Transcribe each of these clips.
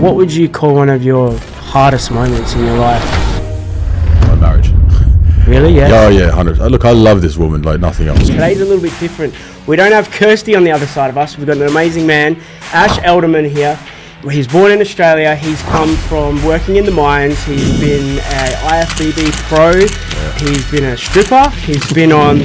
What would you call one of your hardest moments in your life? My marriage. Really? Yeah. Oh yeah, 100%. Look, I love this woman like nothing else. Today's a little bit different. We don't have Kirsty on the other side of us. We've got an amazing man, Ash Edelman here. He's born in Australia. He's come from working in the mines. He's been an IFBB pro. Yeah. He's been a stripper. He's been on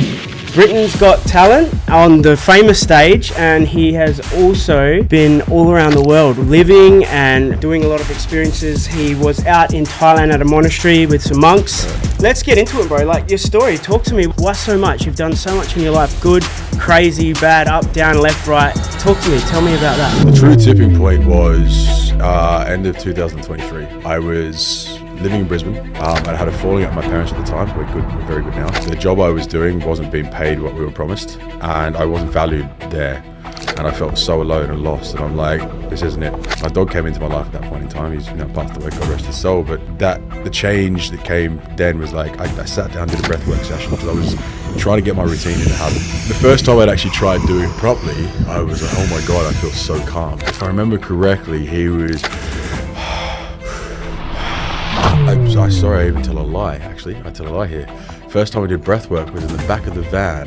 Britain's Got Talent on the famous stage, and he has also been all around the world living and doing a lot of experiences. He was out in Thailand at a monastery with some monks. Let's get into it, bro. Like, your story, talk to me. Why so much? You've done so much in your life. Good, crazy, bad, up, down, left, right. Talk to me. Tell me about that. The true tipping point was end of 2023. I was living in Brisbane. I had a falling out with my parents at the time. We're very good now. The job I was doing wasn't being paid what we were promised, and I wasn't valued there. And I felt so alone and lost. And I'm like, this isn't it. My dog came into my life at that point in time. He's now passed away, God rest his soul. But the change that came then was like, I sat down and did a breathwork session because I was trying to get my routine into habit. The first time I'd actually tried doing it properly, I was like, oh my God, I feel so calm. If I remember correctly, he was... I'm sorry, I even tell a lie, actually. I tell a lie here. First time I did breathwork was in the back of the van,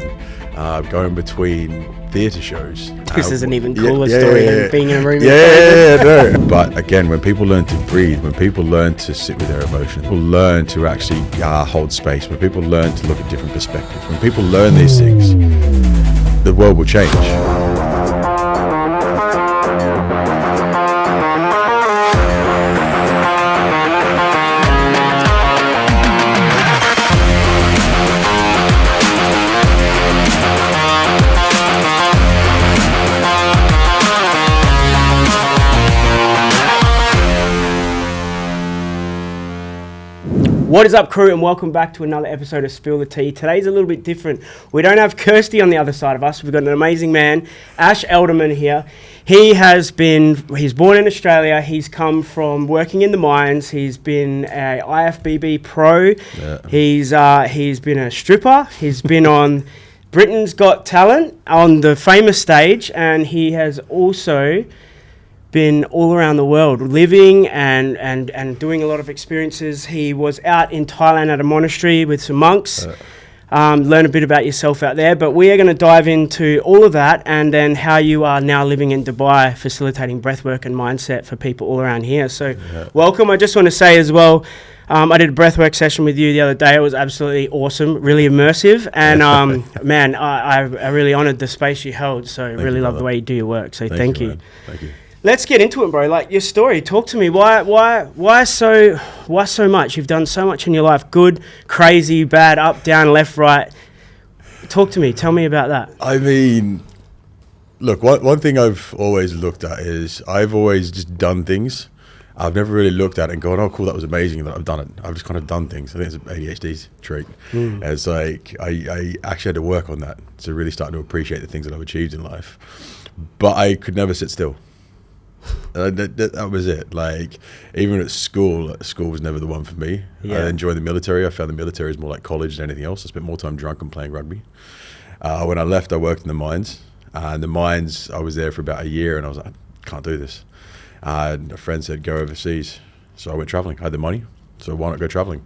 going between theatre shows. This is an even cooler story than being in a room. No. But again, when people learn to breathe, when people learn to sit with their emotions, people learn to actually hold space, when people learn to look at different perspectives, when people learn these things, the world will change. What is up, crew, and welcome back to another episode of Spill the Tea. Today's a little bit different. We don't have Kirsty on the other side of us. We've got an amazing man, Ash Edelman here. He's born in Australia. He's come from working in the mines. He's been an IFBB pro. Yeah. He's been a stripper. He's been on Britain's Got Talent on the famous stage, and he has also been all around the world living and doing a lot of experiences. He was out in Thailand at a monastery with some monks. Learn a bit about yourself out there, but we are going to dive into all of that and then how you are now living in Dubai, facilitating breathwork and mindset for people all around here. So welcome. I just want to say as well, I did a breathwork session with you the other day. It was absolutely awesome, really immersive, and man, I really honoured the space you held. So I really love the way you do your work. So thank you. Thank you. Let's get into it, bro. Like, your story. Talk to me. Why so much? You've done so much in your life. Good, crazy, bad, up, down, left, right. Talk to me. Tell me about that. I mean, look, one thing I've always looked at is I've always just done things. I've never really looked at it and gone, oh, cool, that was amazing that I've done it. I've just kind of done things. I think it's an ADHD trait. It's like I actually had to work on that to really start to appreciate the things that I've achieved in life. But I could never sit still. That was it. Like, even at school was never the one for me. I enjoyed the military. I found the military is more like college than anything else. I spent more time drunk and playing rugby. When I left, I worked in the mines. And the mines, I was there for about a year, and I was like, I can't do this. And a friend said, go overseas. So I went traveling. I had the money, so why not go traveling?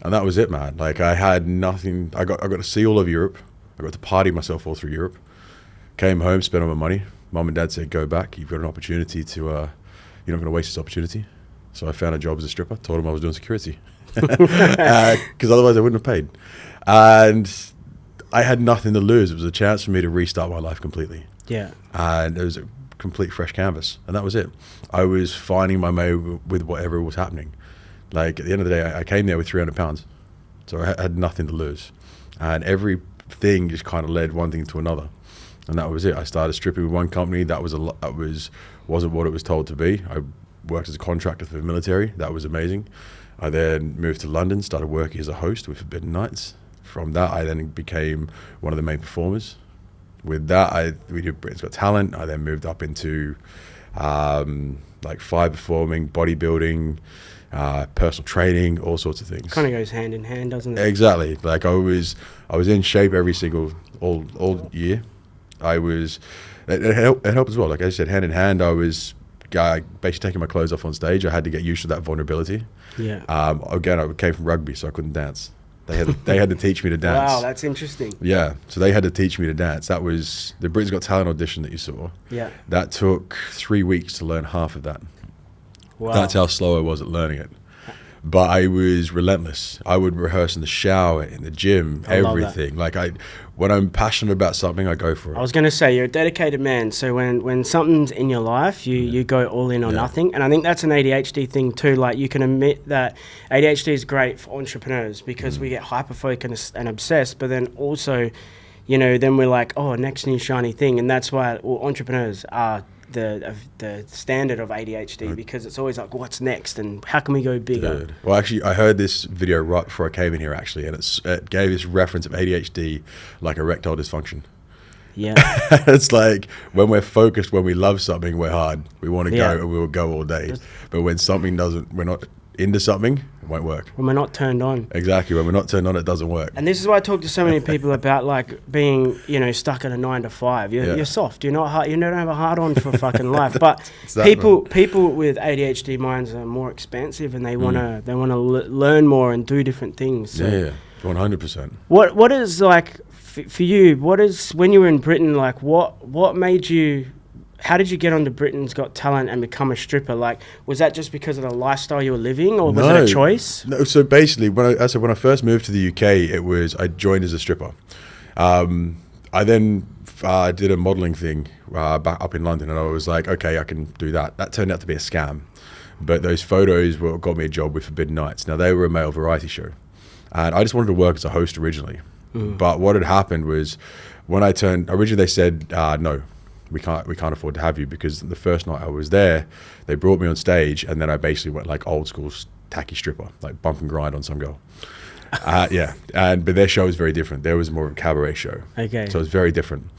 And that was it, man. Like, I had nothing. I got to see all of Europe. I got to party myself all through Europe. Came home, spent all my money. Mum and Dad said, go back. You've got an opportunity to, you're not going to waste this opportunity. So I found a job as a stripper, told them I was doing security. Because otherwise I wouldn't have paid. And I had nothing to lose. It was a chance for me to restart my life completely. Yeah. And it was a complete fresh canvas. And that was it. I was finding my way with whatever was happening. Like, at the end of the day, I came there with 300 pounds. So I had nothing to lose. And everything just kind of led one thing to another. And that was it. I started stripping with one company. That wasn't what it was told to be. I worked as a contractor for the military. That was amazing. I then moved to London, started working as a host with Forbidden Nights. From that, I then became one of the main performers. With that, we did Britain's Got Talent. I then moved up into like fire performing, bodybuilding, personal training, all sorts of things. Kind of goes hand in hand, doesn't it? Exactly. Like, I was in shape every single all year. It helped as well. Like I said, hand in hand, I was basically taking my clothes off on stage. I had to get used to that vulnerability. Yeah. Again, I came from rugby, so I couldn't dance. They had to teach me to dance. Wow, that's interesting. Yeah, so they had to teach me to dance. That was the Britain's Got Talent audition that you saw. Yeah. That took 3 weeks to learn half of that. Wow. That's how slow I was at learning it. But I was relentless. I would rehearse in the shower, in the gym, everything. Like when I'm passionate about something, I go for it. I was going to say, you're a dedicated man. So when something's in your life, you go all in or nothing. And I think that's an ADHD thing too. Like you can admit that ADHD is great for entrepreneurs because we get hyper-focused and obsessed. But then also, then we're like, oh, next new shiny thing. And that's why entrepreneurs are the standard of ADHD because it's always like, what's next and how can we go bigger? Dude. Well, actually, I heard this video right before I came in here, actually, and it gave this reference of ADHD like erectile dysfunction. Yeah. It's like when we're focused, when we love something, we're hard. We want to go and we will go all day. But when something we're not into something, it won't work. When we're not turned on. Exactly. When we're not turned on, it doesn't work. And this is why I talk to so many people about like being, stuck in a 9 to 5. You're soft. You're not hard. You don't have a hard on for fucking life. But people with ADHD minds are more expansive and they wanna learn more and do different things. So 100%. What is like for you? What is when you were in Britain? Like what made you? How did you get onto Britain's Got Talent and become a stripper? Like, was that just because of the lifestyle you were living, or was it a choice? No. So basically, when I first moved to the UK, I joined as a stripper. I then did a modelling thing back up in London, and I was like, okay, I can do that. That turned out to be a scam, but those photos got me a job with Forbidden Nights. Now they were a male variety show, and I just wanted to work as a host originally. But what had happened was, when I turned, originally they said no. We can't afford to have you, because the first night I was there, they brought me on stage, and then I basically went like old school tacky stripper, like bump and grind on some girl. But their show was very different. There was more of a cabaret show. Okay. So it was very different.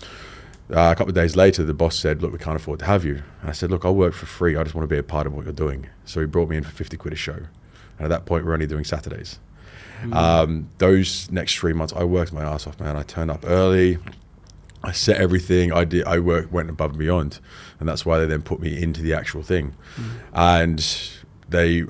A couple of days later, the boss said, look, we can't afford to have you. And I said, look, I'll work for free. I just want to be a part of what you're doing. So he brought me in for 50 quid a show. And at that point, we're only doing Saturdays. Those next 3 months, I worked my ass off, man. I turned up early. I set everything. Went above and beyond, and that's why they then put me into the actual thing. And I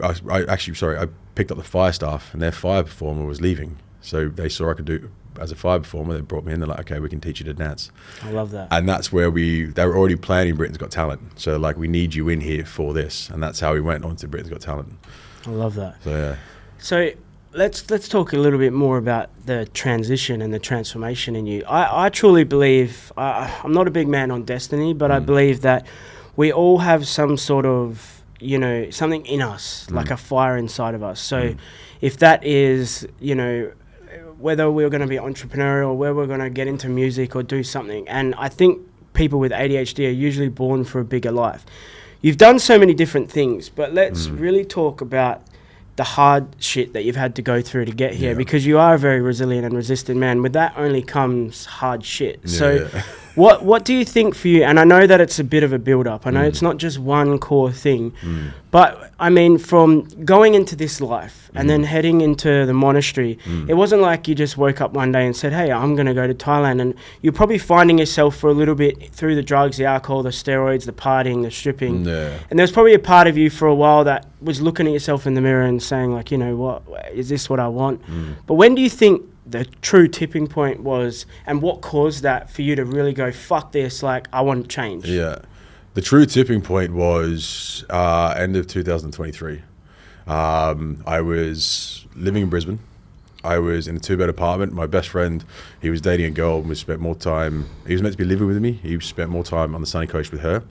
picked up the fire staff, and their fire performer was leaving, so they saw I could do as a fire performer. They brought me in. They're like, okay, we can teach you to dance. I love that. And that's where they were already planning Britain's Got Talent. So like, we need you in here for this, and that's how we went on to Britain's Got Talent. I love that. So yeah. So let's talk a little bit more about the transition and the transformation in you. I truly believe, I'm not a big man on destiny, but I believe that we all have some sort of, something in us, like a fire inside of us. So if that is, whether we're going to be entrepreneurial, or whether we're going to get into music or do something. And I think people with ADHD are usually born for a bigger life. You've done so many different things, but let's really talk about the hard shit that you've had to go through to get here, because you are a very resilient and resistant man. With that only comes hard shit. What do you think for you? And I know that it's a bit of a build-up. I know it's not just one core thing. But, I mean, from going into this life and then heading into the monastery, it wasn't like you just woke up one day and said, hey, I'm going to go to Thailand. And you're probably finding yourself for a little bit through the drugs, the alcohol, the steroids, the partying, the stripping. And there's probably a part of you for a while that was looking at yourself in the mirror and saying, like, what is this what I want? But when do you think the true tipping point was, and what caused that for you to really go, fuck this, like, I want to change? Yeah. The true tipping point was end of 2023. I was living in Brisbane. I was in a 2-bed apartment. My best friend, he was dating a girl, and we spent more time. He was meant to be living with me. He spent more time on the sunny coast with her.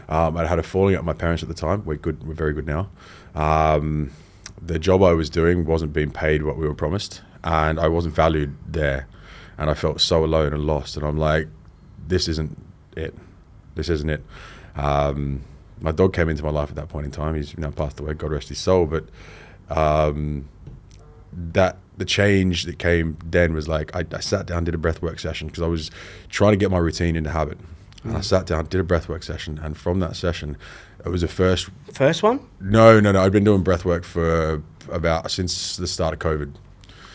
I had a falling out with my parents at the time. We're very good now. The job I was doing wasn't being paid what we were promised, and I wasn't valued there. And I felt so alone and lost. And I'm like, this isn't it. This isn't it. My dog came into my life at that point in time. He's now passed away, God rest his soul. But the change that came then was like, I sat down, did a breathwork session, because I was trying to get my routine into habit. And I sat down, did a breathwork session, and from that session, it was the first one? No. I'd been doing breathwork for since the start of COVID.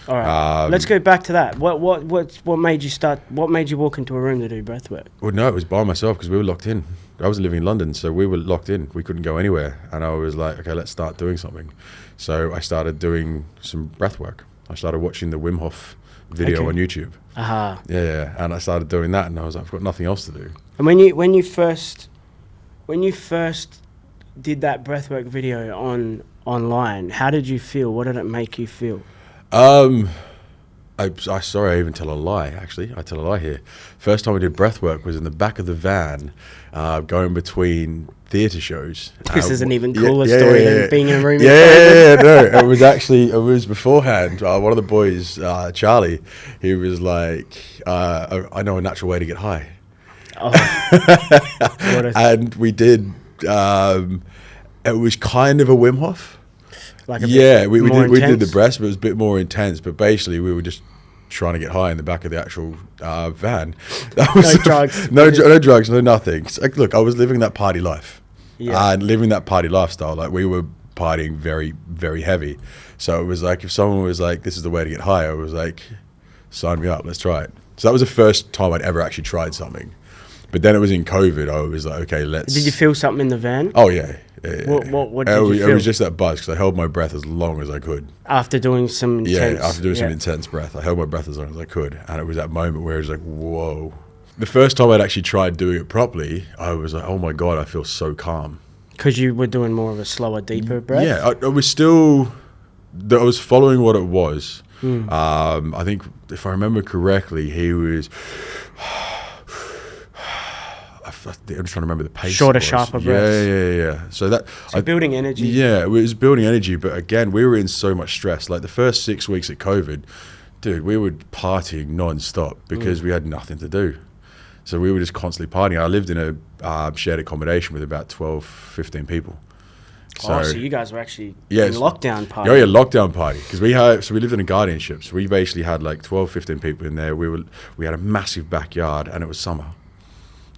All right. Let's go back to that. What made you start? What made you walk into a room to do breath work? Well, no, it was by myself because we were locked in. I was living in London, so we were locked in. We couldn't go anywhere. And I was like, okay, let's start doing something. So I started doing some breath work. I started watching the Wim Hof video on YouTube. Aha. Yeah. And I started doing that, and I was like, I've got nothing else to do. And when you first did that breathwork video online, how did you feel? What did it make you feel? Sorry, I even tell a lie, actually. I tell a lie here. First time I did breath work was in the back of the van, going between theatre shows. This is an even cooler story than being in a room. No, it was beforehand. One of the boys, Charlie, he was like, I know a natural way to get high. Oh. And we did, it was kind of a Wim Hof. Like we did the breaths, but it was a bit more intense. But basically, we were just trying to get high in the back of the actual van. That was no drugs. No drugs, no nothing. So, look, I was living that party life. Yeah. And living that party lifestyle, like we were partying very, very heavy. So it was like if someone was like, this is the way to get high, I was like, sign me up, let's try it. So that was the first time I'd ever actually tried something. But then it was in COVID, I was like, okay, let's... Did you feel something in the van? Oh, yeah. What did you feel? It was just that buzz because I held my breath as long as I could. After doing some intense... Yeah, after doing some intense breath. I held my breath as long as I could. And it was that moment where it was like, whoa. The first time I'd actually tried doing it properly, I was like, oh my God, I feel so calm. Because you were doing more of a slower, deeper breath? Yeah, I was still... I was following what it was. I think, if I remember correctly, he was... I'm just trying to remember the pace. Shorter, sharper breaths. Yeah. So building energy. Yeah, it was building energy. But again, we were in so much stress. Like the first 6 weeks of COVID, dude, we were partying non-stop because we had nothing to do. So we were just constantly partying. I lived in a shared accommodation with about 12, 15 people. So you guys were actually in lockdown party. Oh yeah, lockdown party. Because we lived in a guardianship. So we basically had like 12, 15 people in there. We had a massive backyard and it was summer.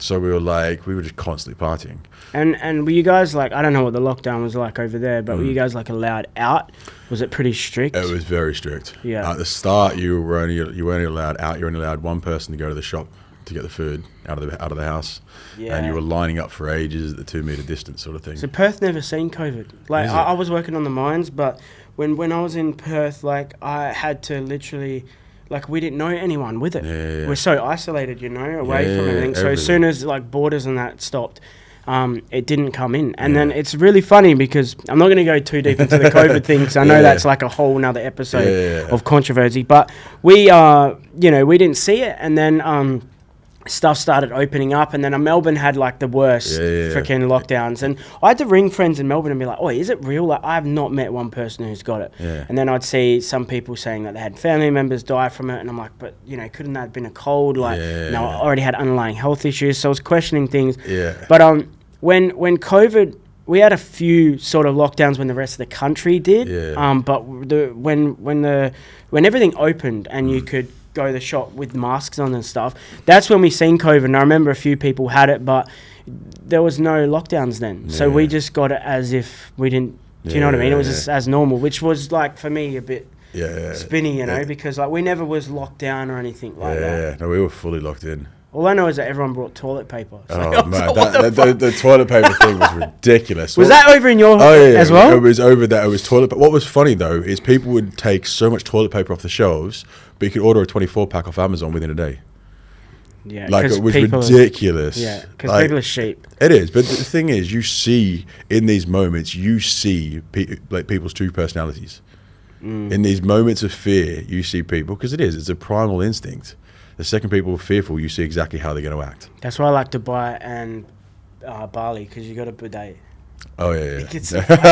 So we were just constantly partying. And were you guys like, I don't know what the lockdown was like over there, but were you guys like allowed out? Was it pretty strict? It was very strict. Yeah. At the start, you weren't allowed out. You were only allowed one person to go to the shop to get the food out of the house. Yeah. And you were lining up for ages at the 2 meter distance sort of thing. So Perth never seen COVID. Like I was working on the mines, but when I was in Perth, like I had to literally... Like, we didn't know anyone with it. Yeah. We're so isolated, away from everything. So as soon as, like, borders and that stopped, it didn't come in. And then it's really funny because I'm not going to go too deep into the COVID thing because I know that's, like, a whole nother episode of controversy. But we, we didn't see it. And then stuff started opening up. And then Melbourne had, like, the worst freaking lockdowns. And I had to ring friends in Melbourne and be like, oh, is it real? Like, I have not met one person who's got it. Yeah. And then I'd see some people saying that they had family members die from it. And I'm like, but, couldn't that have been a cold? Like, I already had underlying health issues. So I was questioning things. Yeah. But when COVID... We had a few sort of lockdowns when the rest of the country did. Yeah. But when everything opened and you could go to the shop with masks on and stuff, that's when we seen COVID. And I remember a few people had it, but there was no lockdowns then. Yeah. So we just got it as if we didn't, do you know what I mean? It was just as normal, which was like for me a bit spinny, because like we never was locked down or anything like that. Yeah, no, we were fully locked in. All I know is that everyone brought toilet paper. So man, the toilet paper thing was ridiculous. Was that over in your as well? It was over there. It was toilet paper. What was funny though is people would take so much toilet paper off the shelves, but you could order a 24-pack off Amazon within a day. Yeah, like it was ridiculous. Because people are sheep. It is, but the thing is, you see in these moments, people's true personalities. In these moments of fear, you see people because it's a primal instinct. The second people are fearful, you see exactly how they're going to act. That's why I like Dubai and Bali, because you got a bidet. Oh, yeah.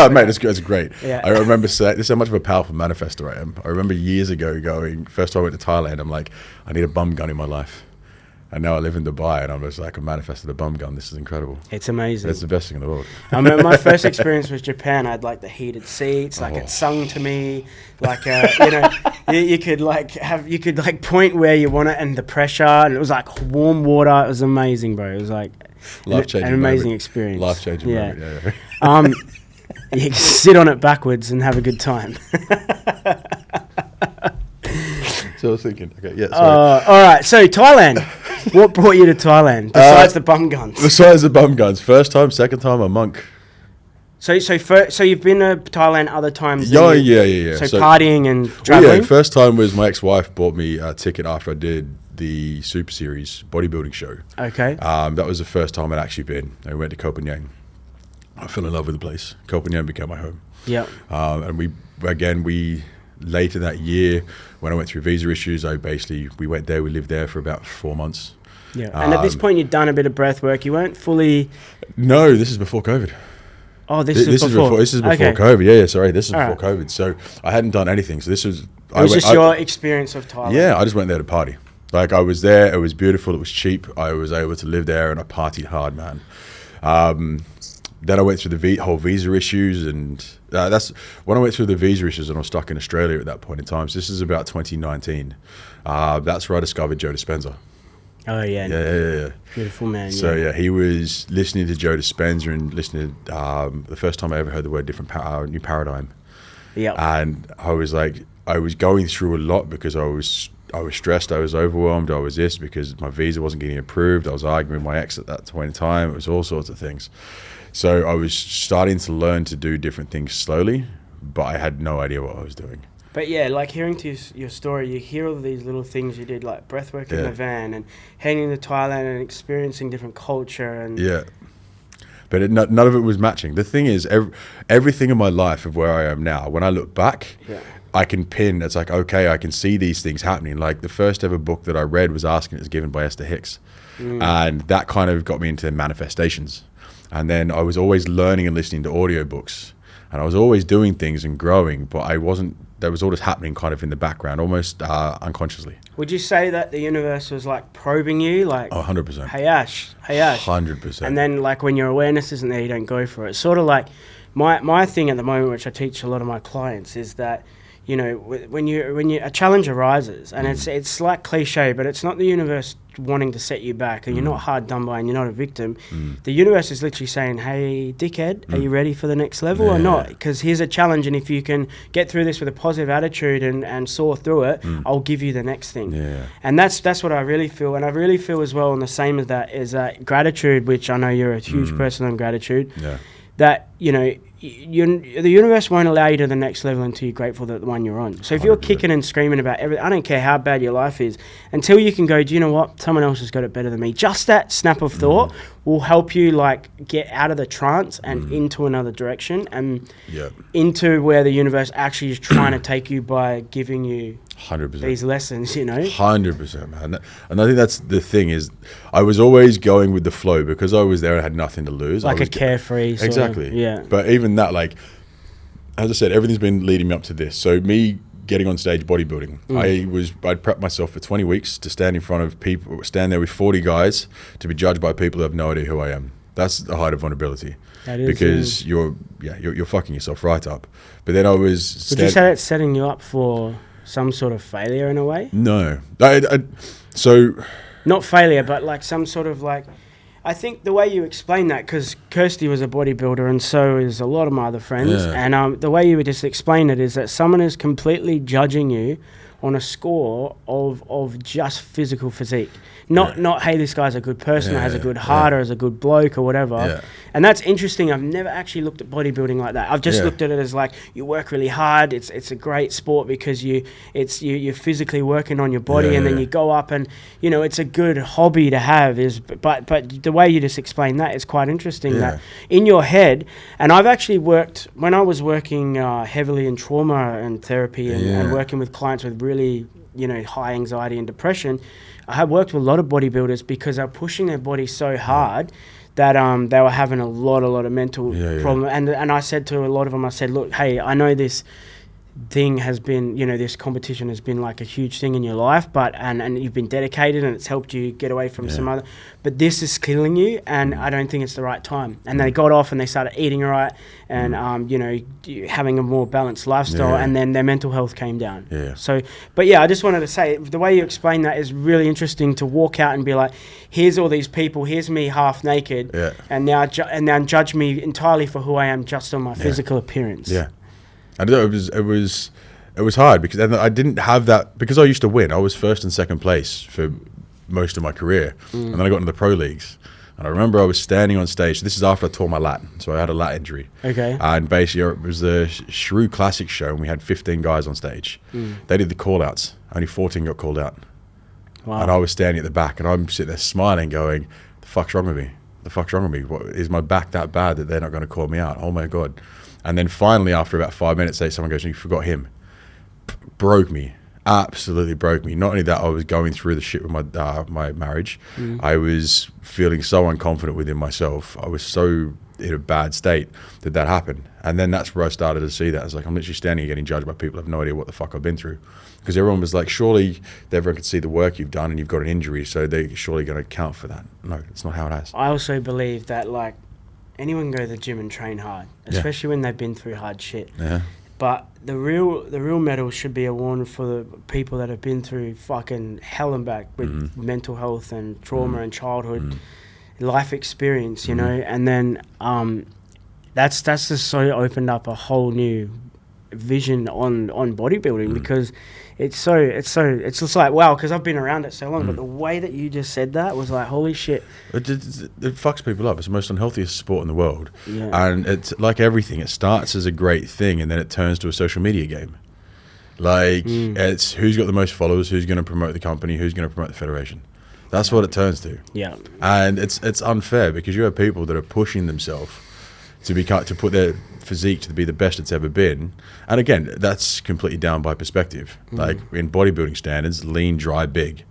Mate, that's great. Yeah. I remember saying, this is how much of a powerful manifestor I am. I remember years ago first time I went to Thailand, I'm like, I need a bum gun in my life. And now I live in Dubai, and I'm just like, I manifested a bum gun. This is incredible. It's amazing. It's the best thing in the world. I remember my first experience was Japan. I had like the heated seats, like it sung to me, like you could point where you want it, and the pressure, and it was like warm water. It was amazing, bro. It was like an amazing experience. Life-changing moment. You can sit on it backwards and have a good time. what I was thinking. Okay, yeah. All right. So Thailand. What brought you to Thailand besides the bum guns? Besides the bum guns, first time, second time, a monk. So you've been to Thailand other times? Yeah. So partying and traveling? Yeah, first time was my ex-wife bought me a ticket after I did the Super Series bodybuilding show. Okay. That was the first time I'd actually been. I went to Copenhagen. I fell in love with the place. Copenhagen became my home. Yeah. And we later that year, when I went through visa issues, we went there. We lived there for about 4 months. Yeah. And at this point, you'd done a bit of breath work. You weren't fully... No, this is before COVID. Oh, this is before. This is before okay. COVID. Yeah, sorry. This is All before COVID. So I hadn't done anything. So this was... It was just your experience of Thailand. Yeah, I just went there to party. Like, I was there. It was beautiful. It was cheap. I was able to live there, and I partied hard, man. Then I went through the whole visa issues, and that's when I went through the visa issues, and I was stuck in Australia at that point in time. So this is about 2019. That's where I discovered Joe Dispenza. Oh yeah. Yeah. Beautiful man. So yeah, he was listening to Joe Dispenza and listening to the first time I ever heard the word new paradigm. Yeah. And I was going through a lot because I was stressed, I was overwhelmed, I was this because my visa wasn't getting approved. I was arguing with my ex at that point in time. It was all sorts of things. So I was starting to learn to do different things slowly, but I had no idea what I was doing. But yeah, like hearing to your story, you hear all these little things you did, like breathwork in the van and heading to Thailand and experiencing different culture. And yeah. But none of it was matching. The thing is, everything in my life of where I am now, when I look back, I can pin, it's like, okay, I can see these things happening. Like the first ever book that I read was Asking It's Given by Esther Hicks. And that kind of got me into manifestations. And then I was always learning and listening to audiobooks, and I was always doing things and growing, but that was all just happening kind of in the background, almost unconsciously. Would you say that the universe was like probing you? Like, 100%. Hey Ash. 100%. And then like when your awareness isn't there, you don't go for it. Sort of like my thing at the moment, which I teach a lot of my clients, is that, you know, when a challenge arises, and it's like cliche, but it's not the universe wanting to set you back, and you're not hard done by, and you're not a victim. The universe is literally saying, hey, dickhead, are you ready for the next level or not? Because here's a challenge, and if you can get through this with a positive attitude and soar through it, I'll give you the next thing. And that's what I really feel. And I really feel as well, and the same as that, is that gratitude, which I know you're a huge person on gratitude, that, you know, the universe won't allow you to the next level until you're grateful that the one you're on. So if you're kicking and screaming about everything, I don't care how bad your life is, until you can go, do you know what? Someone else has got it better than me. Just that snap of thought will help you like get out of the trance and into another direction and into where the universe actually is trying to take you by giving you 100%. These lessons, you know. 100%, man. And I think that's the thing is, I was always going with the flow because I was there and had nothing to lose. Like a carefree sort exactly. of, yeah. But even that, like, as I said, everything's been leading me up to this. So me getting on stage bodybuilding, I'd prepped myself for 20 weeks to stand in front of people, stand there with 40 guys to be judged by people who have no idea who I am. That's the height of vulnerability. That is, because you're fucking yourself right up. But then I was. Would you say that's setting you up for some sort of failure in a way? No. So not failure, but like some sort of like, I think the way you explain that, because Kirsty was a bodybuilder and so is a lot of my other friends, and the way you would just explain it is that someone is completely judging you on a score of just physical physique. Not hey, this guy's a good person, or has a good heart, or is a good bloke, or whatever. And that's interesting. I've never actually looked at bodybuilding like that. I've just looked at it as like, you work really hard. It's a great sport because you're physically working on your body, and then you go up, and you know it's a good hobby to have. But the way you just explain that is quite interesting. That in your head, and I've actually worked when I was working heavily in trauma and therapy and working with clients with really high anxiety and depression. I have worked with a lot of bodybuilders because they're pushing their body so hard that they were having a lot of mental problems. And I said to a lot of them, I said, look, hey, I know this thing has been, this competition has been like a huge thing in your life, but and you've been dedicated and it's helped you get away from some other, but this is killing you, and I don't think it's the right time. And they got off and they started eating right and having a more balanced lifestyle, and then their mental health came down. So but I just wanted to say, the way you explain that is really interesting, to walk out and be like, here's all these people, here's me half naked, and now judge me entirely for who I am just on my physical appearance. And it was It was hard because then I didn't have that, because I used to win. I was first and second place for most of my career. And then I got into the pro leagues. And I remember I was standing on stage. This is after I tore my lat. So I had a lat injury. Okay. And basically it was the Shrew Classic show, and we had 15 guys on stage. They did the call-outs. Only 14 got called out. Wow. And I was standing at the back, and I'm sitting there smiling going, the fuck's wrong with me? The fuck's wrong with me? What, is my back that bad that they're not going to call me out? Oh my God. And then finally, after about 5 minutes, someone goes, you forgot him. Broke me. Absolutely broke me. Not only that, I was going through the shit with my marriage. I was feeling so unconfident within myself. I was so in a bad state that happened. And then that's where I started to see that. I was like, I'm literally standing here getting judged by people who have no idea what the fuck I've been through. Because everyone was like, surely everyone could see the work you've done and you've got an injury, so they're surely going to account for that. No, it's not how it is. I also believe that, like, anyone can go to the gym and train hard, especially when they've been through hard shit. Yeah. But the real medal should be awarded for the people that have been through fucking hell and back with mental health and trauma and childhood life experience, you know. And then that's just so opened up a whole new vision on bodybuilding, because it's just like, wow, because I've been around it so long, but the way that you just said that was like, holy shit. It fucks people up. It's the most unhealthiest sport in the world. Yeah. And it's like everything. It starts as a great thing, and then it turns to a social media game. Like, it's who's got the most followers, who's going to promote the company, who's going to promote the federation. That's what it turns to. Yeah. And it's unfair, because you have people that are pushing themselves to put their physique to be the best it's ever been. And again, that's completely down by perspective. Like, in bodybuilding standards, lean, dry, big.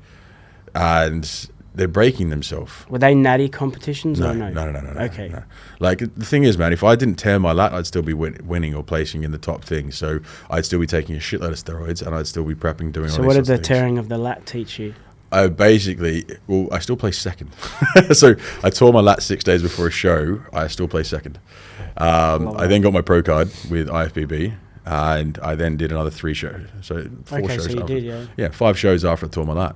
And they're breaking themselves. Were they natty competitions or no? No. Okay. No. Like, the thing is, man, if I didn't tear my lat, I'd still be winning or placing in the top thing. So I'd still be taking a shitload of steroids, and I'd still be prepping, doing all So these what did sorts the of things. tearing of the lat teach you? Basically, well, I still place second. So I tore my lat 6 days before a show. I still place second. I then got my pro card with IFBB, and I then did another 3 shows. So 4 shows. So you after. did, Yeah, 5 shows after I tore my lat.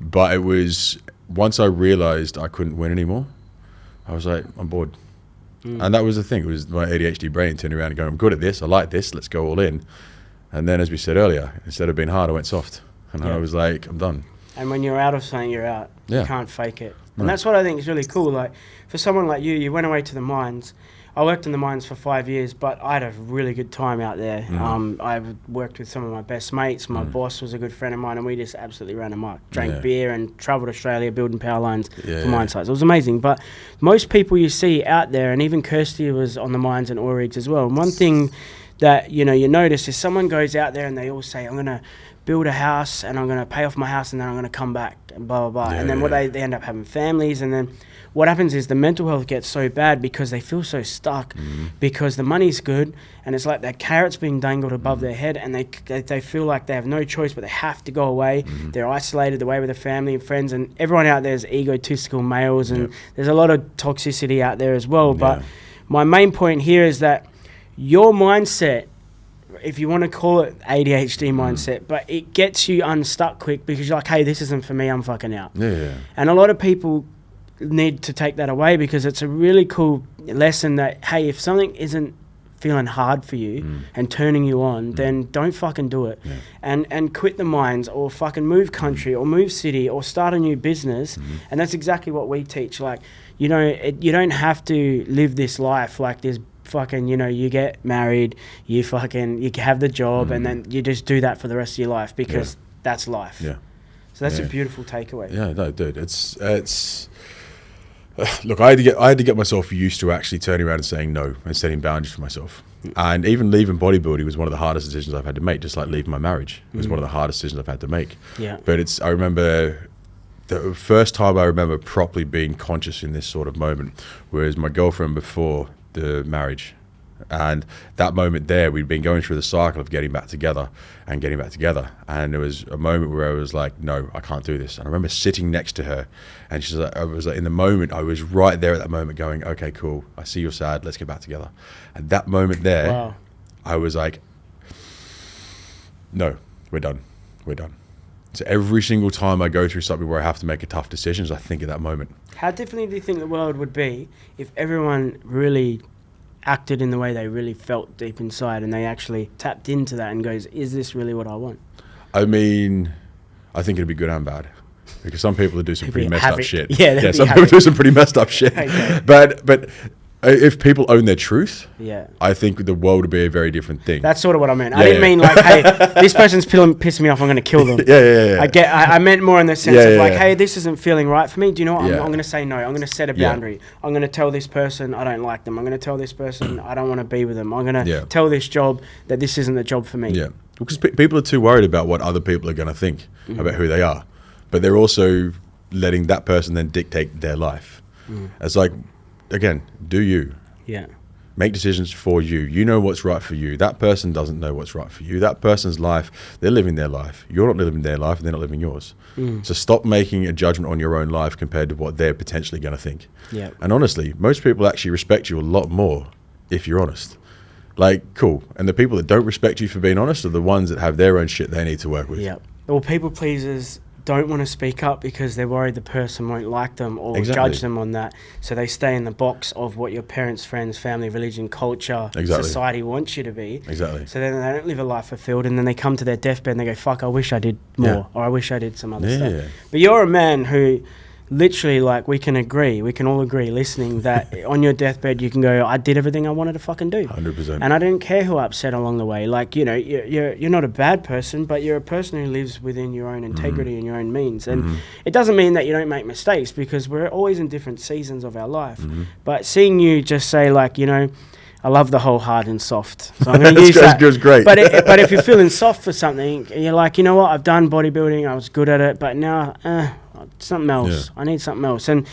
But it was, once I realized I couldn't win anymore, I was like, I'm bored. And that was the thing. It was my ADHD brain turning around and going, I'm good at this. I like this. Let's go all in. And then, as we said earlier, instead of being hard, I went soft. And I was like, I'm done. And when you're out of something, you're out. Yeah. You can't fake it. And that's what I think is really cool. Like, for someone like you went away to the mines. I worked in the mines for 5 years, but I had a really good time out there. I worked with some of my best mates. My boss was a good friend of mine, and we just absolutely ran amok. Drank beer and travelled Australia building power lines for mine sites. It was amazing. But most people you see out there, and even Kirsty was on the mines and oil rigs as well. And one thing that, you notice is someone goes out there and they all say, I'm going to build a house and I'm going to pay off my house and then I'm going to come back and blah, blah, blah. And then they end up having families, and then what happens is the mental health gets so bad because they feel so stuck because the money's good and it's like that carrot's being dangled above their head, and they feel like they have no choice but they have to go away. They're isolated away with their family and friends, and everyone out there is egotistical males, and there's a lot of toxicity out there as well. But my main point here is that your mindset, if you want to call it ADHD mindset, but it gets you unstuck quick because you're like, hey, this isn't for me, I'm fucking out. And a lot of people need to take that away, because it's a really cool lesson that, hey, if something isn't feeling hard for you and turning you on, then don't fucking do it. And quit the mines, or fucking move country, or move city, or start a new business. And that's exactly what we teach. Like, you don't have to live this life like this. Fucking, you get married, you have the job, and then you just do that for the rest of your life, because that's life. So that's a beautiful takeaway. Yeah, no, dude, it's look, I had to get myself used to actually turning around and saying no and setting boundaries for myself. And even leaving bodybuilding was one of the hardest decisions I've had to make, just like leaving my marriage. It was one of the hardest decisions I've had to make. But I remember the first time I remember properly being conscious in this sort of moment was my girlfriend before the marriage. And that moment there, we'd been going through the cycle of getting back together. And there was a moment where I was like, no, I can't do this. And I remember sitting next to her, and she's like, in the moment, I was right there at that moment going, okay, cool, I see you're sad, let's get back together. And that moment there, I was like, no, we're done. So every single time I go through something where I have to make a tough decision, I think at that moment. How differently do you think the world would be if everyone really acted in the way they really felt deep inside, and they actually tapped into that and goes, is this really what I want? I mean, I think it'd be good and bad. Because some people do some pretty messed up shit. Yeah, some people do some pretty messed up shit. Okay. But if people own their truth, I think the world would be a very different thing. That's sort of what I meant. I didn't mean like, hey, this person's pissing me off, I'm going to kill them. I meant more in the sense of like, hey, this isn't feeling right for me. Do you know what? I'm going to say no. I'm going to set a boundary. I'm going to tell this person I don't like them. I'm going to tell this person I don't want to be with them. I'm going to tell this job that this isn't the job for me. Yeah, because people are too worried about what other people are going to think about who they are. But they're also letting that person then dictate their life. It's like, again, do you. Yeah. Make decisions for you. You know what's right for you. That person doesn't know what's right for you. That person's life, they're living their life. You're not living their life and they're not living yours. So stop making a judgment on your own life compared to what they're potentially going to think. Yeah. And honestly, most people actually respect you a lot more if you're honest. Like, cool. And the people that don't respect you for being honest are the ones that have their own shit they need to work with. Yeah. Well, people pleasers don't want to speak up because they're worried the person won't like them or judge them on that. So they stay in the box of what your parents, friends, family, religion, culture, society wants you to be. Exactly. So then they don't live a life fulfilled, and then they come to their deathbed and they go, fuck, I wish I did more, or I wish I did some other stuff. But you're a man who literally, like, we can all agree listening that on your deathbed you can go, I did everything I wanted to fucking do. 100%. And I didn't care who upset along the way. Like, you know, you're not a bad person, but you're a person who lives within your own integrity and your own means. And it doesn't mean that you don't make mistakes, because we're always in different seasons of our life. But seeing you just say, like, you know, I love the whole hard and soft. So I'm going to use that. That's great. But if you're feeling soft for something, you're like, you know what, I've done bodybuilding, I was good at it, but now something else. I need something else. And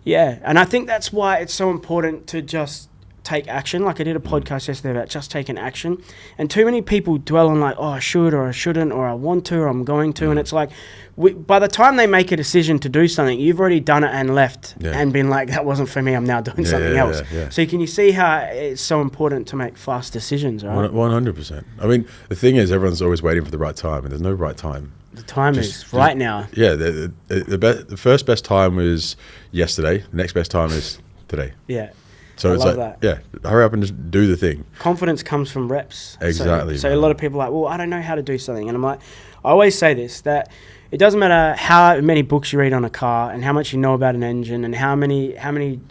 and I think that's why it's so important to just take action. Like, I did a podcast yesterday about just taking action, and too many people dwell on like, oh, I should or I shouldn't, or I want to or I'm going to, and it's like, by the time they make a decision to do something, you've already done it and left and been like, that wasn't for me, I'm now doing something else. So can you see how it's so important to make fast decisions, right? 100%. I mean, the thing is, everyone's always waiting for the right time, and there's no right time. The time is right now. Yeah, the first best time was yesterday. The next best time is today. Yeah. So it's like, hurry up and just do the thing. Confidence comes from reps. Exactly. So a lot of people are like, well, I don't know how to do something. And I'm like, I always say this, that it doesn't matter how many books you read on a car and how much you know about an engine and how many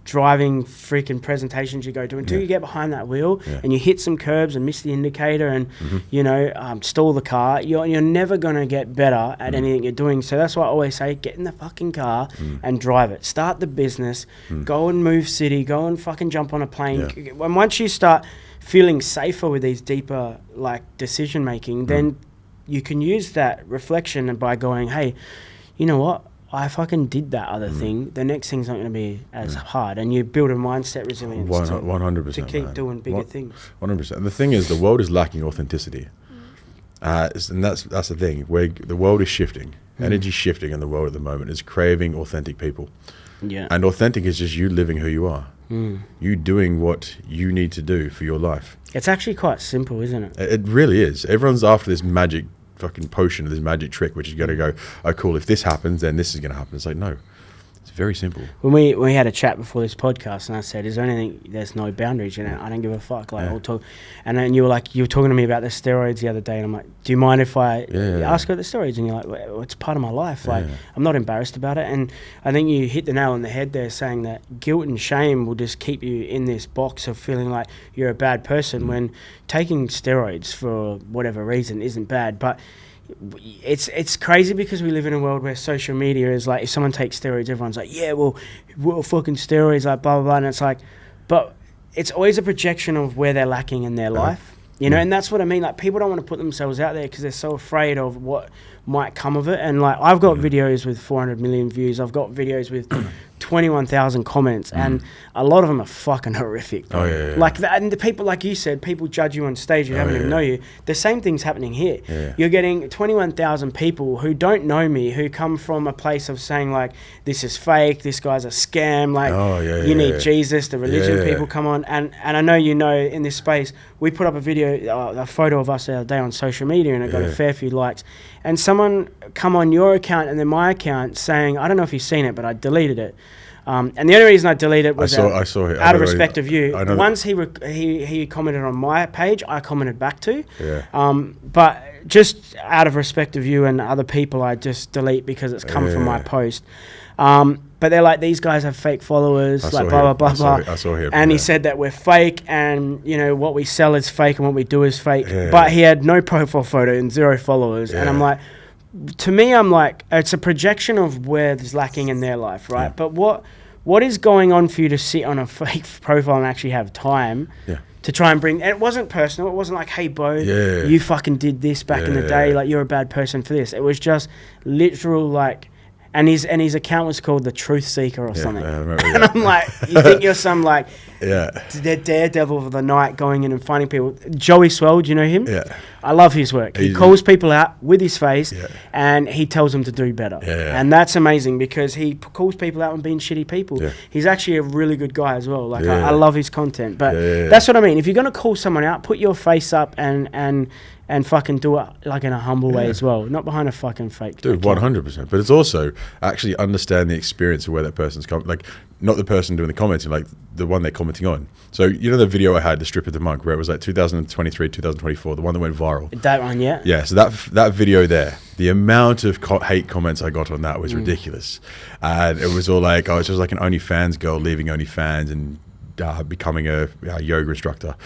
driving freaking presentations you go to until you get behind that wheel and you hit some curbs and miss the indicator and you know, stall the car, you're never going to get better at anything you're doing. So that's why I always say, get in the fucking car and drive it, start the business, go and move city, go and fucking jump on a plane. And once you start feeling safer with these deeper like decision making, then you can use that reflection and by going, hey, you know what, I fucking did that other thing, the next thing's not going to be as hard, and you build a mindset resilience 100%, to keep doing bigger things. 100%. And the thing is, the world is lacking authenticity, and that's the thing. Where the world is shifting, energy's shifting in the world at the moment. Is craving authentic people, and authentic is just you living who you are, you doing what you need to do for your life. It's actually quite simple, isn't it? It really is. Everyone's after this magic fucking potion, this magic trick, which is going to go, oh cool, if this happens then this is going to happen. It's like, no, it's very simple. When we had a chat before this podcast and I said, is there anything, there's no boundaries, you know, I don't give a fuck, like I'll talk. And then you were talking to me about the steroids the other day, and I'm like, do you mind if I ask about the steroids? And you're like, well, it's part of my life, like I'm not embarrassed about it. And I think you hit the nail on the head there, saying that guilt and shame will just keep you in this box of feeling like you're a bad person, when taking steroids for whatever reason isn't bad. But it's crazy because we live in a world where social media is like, if someone takes steroids, everyone's like, yeah, well fucking steroids, like blah blah blah. And it's like, but it's always a projection of where they're lacking in their life, you know. And that's what I mean, like people don't want to put themselves out there because they're so afraid of what might come of it. And like, I've got videos with 400 million views, I've got videos with 21,000 comments, and a lot of them are fucking horrific, bro. Like that, and the people, like you said, people judge you on stage who haven't even know you. The same thing's happening here. You're getting 21,000 people who don't know me, who come from a place of saying like, this is fake, this guy's a scam, like you need Jesus, the religion people come on. And I know, you know, in this space, we put up a video, a photo of us the other day on social media, and it got a fair few likes. And someone come on your account and then my account saying, I don't know if you've seen it, but I deleted it. And the only reason I deleted it was I saw it. out of respect of you. I know Once he commented on my page, I commented back to. Yeah. But just out of respect of you and other people, I just delete because it's come from my post. But they're like, these guys have fake followers, like blah, blah, blah, blah. I saw him. And he said that we're fake and, you know, what we sell is fake and what we do is fake. Yeah. But he had no profile photo and 0 followers. And I'm like, to me, I'm like, it's a projection of where there's lacking in their life, right? Yeah. But what is going on for you to sit on a fake profile and actually have time to try and bring... And it wasn't personal. It wasn't like, hey, Bo, you fucking did this back in the day. Like, you're a bad person for this. It was just literal, like... And his account was called The Truth Seeker or something. And I'm like, you think you're some like daredevil of the night going in and finding people. Joey Swell, do you know him? Yeah. I love his work. He calls people out with his face and he tells them to do better. And that's amazing because he calls people out on being shitty people. He's actually a really good guy as well. Like I love his content. But that's what I mean. If you're going to call someone out, put your face up and fucking do it like in a humble way as well, not behind a fucking fake. Dude, 100%. But it's also actually understand the experience of where that person's coming. Like, not the person doing the commenting, like the one they're commenting on. So, you know the video I had, The Strip of the Monk, where it was like 2023, 2024, the one that went viral? That one, yeah. Yeah, so that video there, the amount of hate comments I got on that was ridiculous. And it was all like, oh, it's just like an OnlyFans girl leaving OnlyFans and becoming a yoga instructor.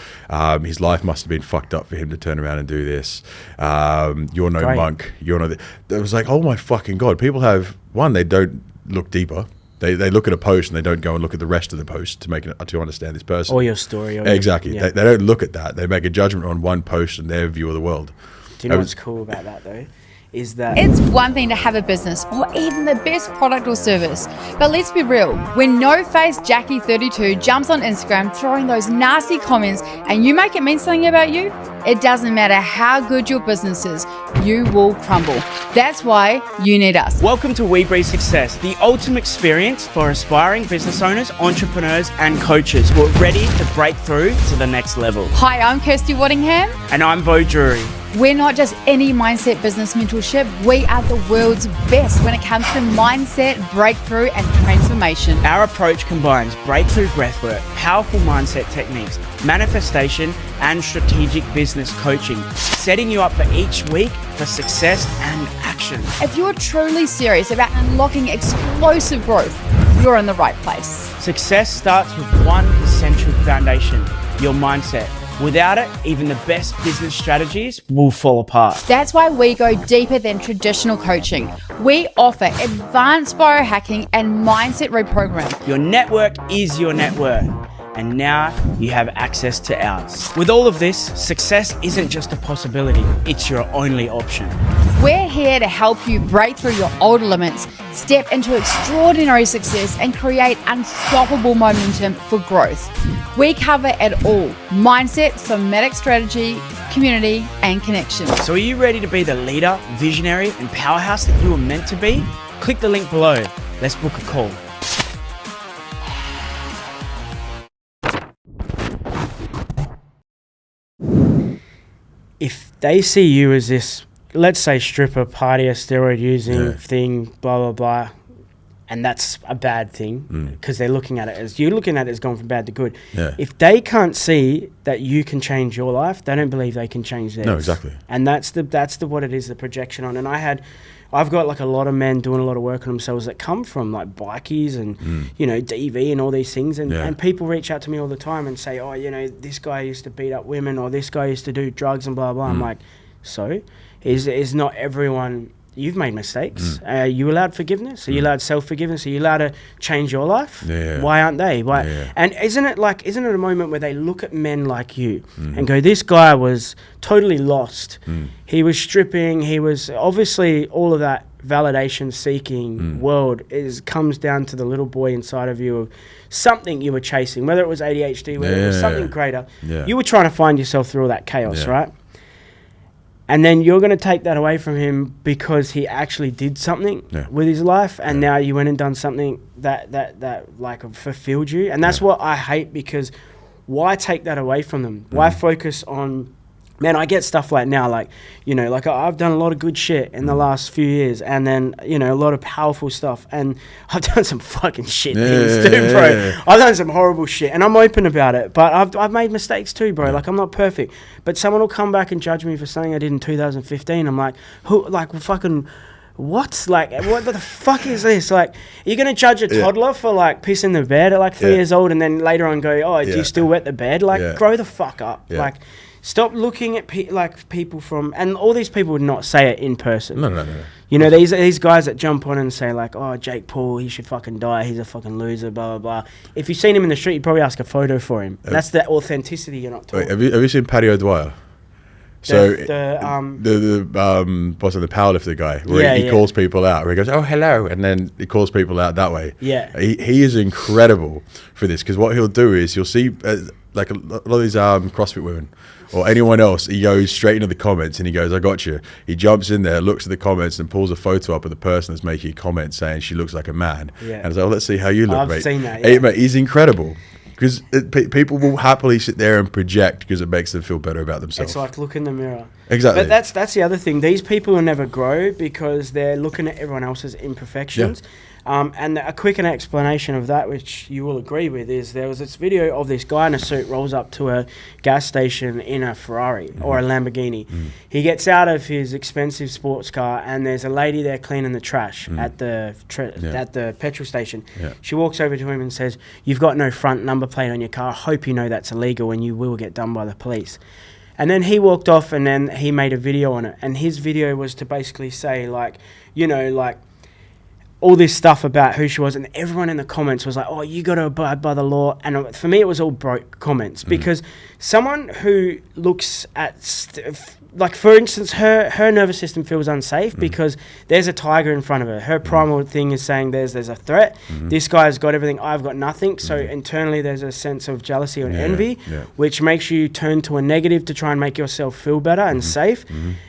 His life must have been fucked up for him to turn around and do this. You're no monk. You're no... It was like, oh my fucking God. People have... One, they don't look deeper. They look at a post and they don't go and look at the rest of the post to understand this person. Or your story. Exactly. They don't look at that. They make a judgment on one post and their view of the world. Do you know what's cool about that though? Is that it's one thing to have a business or even the best product or service, but let's be real, when no-face Jackie32 jumps on Instagram throwing those nasty comments and you make it mean something about you, it doesn't matter how good your business is, you will crumble. That's why you need us. Welcome to We Breathe Success, the ultimate experience for aspiring business owners, entrepreneurs and coaches who are ready to break through to the next level. Hi, I'm Kirsty Waddingham. And I'm Bo Drury. We're not just any mindset business mentorship. We are the world's best when it comes to mindset, breakthrough, and transformation. Our approach combines breakthrough breathwork, powerful mindset techniques, manifestation, and strategic business coaching, setting you up for each week for success and action. If you're truly serious about unlocking explosive growth, you're in the right place. Success starts with one essential foundation, your mindset. Without it, even the best business strategies will fall apart. That's why we go deeper than traditional coaching. We offer advanced biohacking and mindset reprogramming. Your network is your net worth, and now you have access to ours. With all of this, success isn't just a possibility, it's your only option. We're here to help you break through your old limits, step into extraordinary success, and create unstoppable momentum for growth. We cover it all: mindset, somatic strategy, community, and connection. So are you ready to be the leader, visionary, and powerhouse that you were meant to be? Click the link below. Let's book a call. If they see you as this, let's say, stripper, partier, steroid using thing, blah, blah, blah, and that's a bad thing because they're looking at it as, you're looking at it as going from bad to good. If they can't see that you can change your life, they don't believe they can change theirs. No, exactly. And that's what it is, the projection on. And I've got like a lot of men doing a lot of work on themselves that come from like bikies and, you know, DV and all these things. And people reach out to me all the time and say, oh, you know, this guy used to beat up women or this guy used to do drugs and blah, blah. I'm like, so is not everyone... You've made mistakes. Are you allowed forgiveness? Are you allowed self-forgiveness? Are you allowed to change your life? Why aren't they? Why? And isn't it a moment where they look at men like you and go, this guy was totally lost. He was stripping. He was obviously all of that validation seeking world comes down to the little boy inside of you of something you were chasing, whether it was ADHD, whether it was something greater. You were trying to find yourself through all that chaos, right? And then you're going to take that away from him because he actually did something with his life, and now you went and done something that like fulfilled you. And that's what I hate, because why take that away from them? Why focus on man, I get stuff like now, like, you know, like I've done a lot of good shit in the last few years, and then, you know, a lot of powerful stuff, and I've done some fucking shit things too, bro. Yeah. I've done some horrible shit, and I'm open about it, but I've made mistakes too, bro. Like, I'm not perfect, but someone will come back and judge me for something I did in 2015. I'm like, who, like, fucking... what? Like, what the fuck is this? Like, you're going to judge a toddler for, like, pissing the bed at, like, 3 years old, and then later on go, oh, do you still wet the bed? Like, grow the fuck up. Like, stop looking at, people from... And all these people would not say it in person. No. You know, these guys that jump on and say, like, oh, Jake Paul, he should fucking die. He's a fucking loser, blah, blah, blah. If you've seen him in the street, you'd probably ask a photo for him. That's the authenticity you're not talking. Wait, have you seen Paddy O'Dwyer? So the powerlifter guy, where he calls people out, where he goes, oh, hello, and then he calls people out that way. Yeah. He is incredible for this, because what he'll do is you'll see like a lot of these CrossFit women or anyone else, he goes straight into the comments and he goes, I got you. He jumps in there, looks at the comments and pulls a photo up of the person that's making a comment saying she looks like a man. Yeah. And it's like, oh, let's see how you look, mate. I've seen that, Hey, mate, he's incredible. Because people will happily sit there and project because it makes them feel better about themselves. It's like look in the mirror. Exactly. But that's the other thing. These people will never grow because they're looking at everyone else's imperfections. Yeah. And a quick explanation of that, which you will agree with, is there was this video of this guy in a suit rolls up to a gas station in a Ferrari or a Lamborghini. He gets out of his expensive sports car, and there's a lady there cleaning the trash at the petrol station. Yeah. She walks over to him and says, "You've got no front number plate on your car. I hope you know that's illegal, and you will get done by the police." And then he walked off, and then he made a video on it. And his video was to basically say, like, you know, like, all this stuff about who she was, and everyone in the comments was like, oh, you got to abide by the law. And for me, it was all broke comments, because someone who looks at, like, for instance, her nervous system feels unsafe because there's a tiger in front of her. Her primal thing is saying there's a threat. This guy's got everything, I've got nothing. So internally there's a sense of jealousy and envy, which makes you turn to a negative to try and make yourself feel better and safe.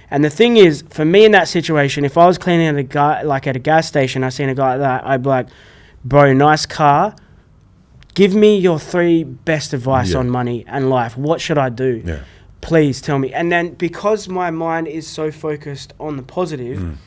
And the thing is, for me in that situation, if I was cleaning at a gas station, I seen a guy like that, I'd be like, bro, nice car. Give me your 3 best advice on money and life. What should I do? Yeah. Please tell me. And then because my mind is so focused on the positive,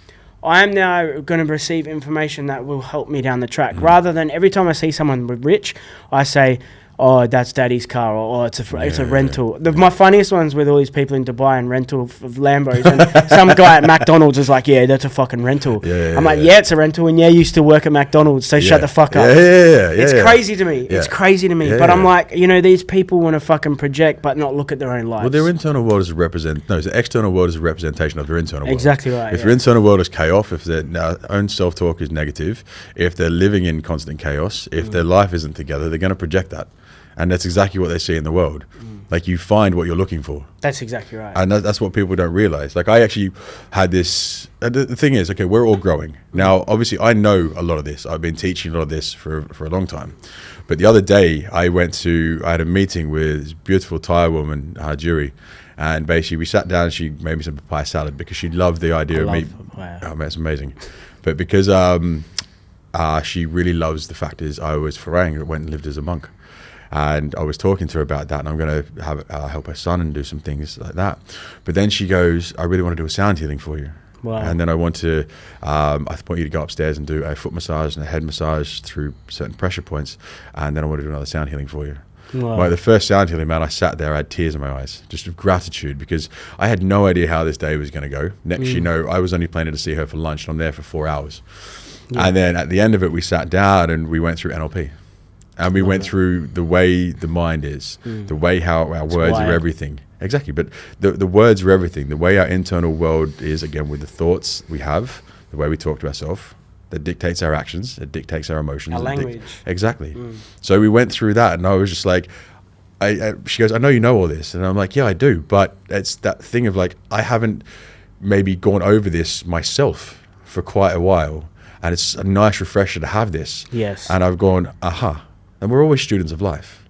I am now going to receive information that will help me down the track. Rather than every time I see someone rich, I say, oh, that's daddy's car, or it's a rental. My funniest one's with all these people in Dubai and rental of Lambos, and some guy at McDonald's is like, yeah, that's a fucking rental. I'm like, yeah, it's a rental, and you used to work at McDonald's, so shut the fuck up. It's crazy to me. It's crazy to me. But I'm like, you know, these people want to fucking project but not look at their own lives. Well, their internal world is the external world is a representation of their internal world. Exactly right. If their internal world is chaos, if their own self-talk is negative, if they're living in constant chaos, if their life isn't together, they're going to project that. And that's exactly what they see in the world. Like, you find what you're looking for. That's exactly right. And that's what people don't realize. Like, I actually had this... The thing is, okay, we're all growing. Now, obviously, I know a lot of this. I've been teaching a lot of this for a long time. But the other day, I had a meeting with this beautiful Thai woman, Juri. And basically, we sat down and she made me some papaya salad because she loved the idea of me... Papaya. Oh, man, it's amazing. But because she really loves the fact is I was Farang that went and lived as a monk. And I was talking to her about that, and I'm going to help her son and do some things like that. But then she goes, I really want to do a sound healing for you. Wow. And then I want you to go upstairs and do a foot massage and a head massage through certain pressure points. And then I want to do another sound healing for you. Wow. Like, the first sound healing, man, I sat there, I had tears in my eyes, just of gratitude, because I had no idea how this day was going to go. Next, you know, I was only planning to see her for lunch, and I'm there for 4 hours. Yeah. And then at the end of it, we sat down and we went through NLP. And we went through the way the mind is, the way how our words are everything. Exactly, but the words are everything. The way our internal world is, again, with the thoughts we have, the way we talk to ourselves, that dictates our actions, it dictates our emotions. Our language. Exactly. So we went through that, and I was just like, she goes, I know you know all this. And I'm like, yeah, I do. But it's that thing of, like, I haven't maybe gone over this myself for quite a while. And it's a nice refresher to have this. Yes. And I've gone, aha. And we're always students of life.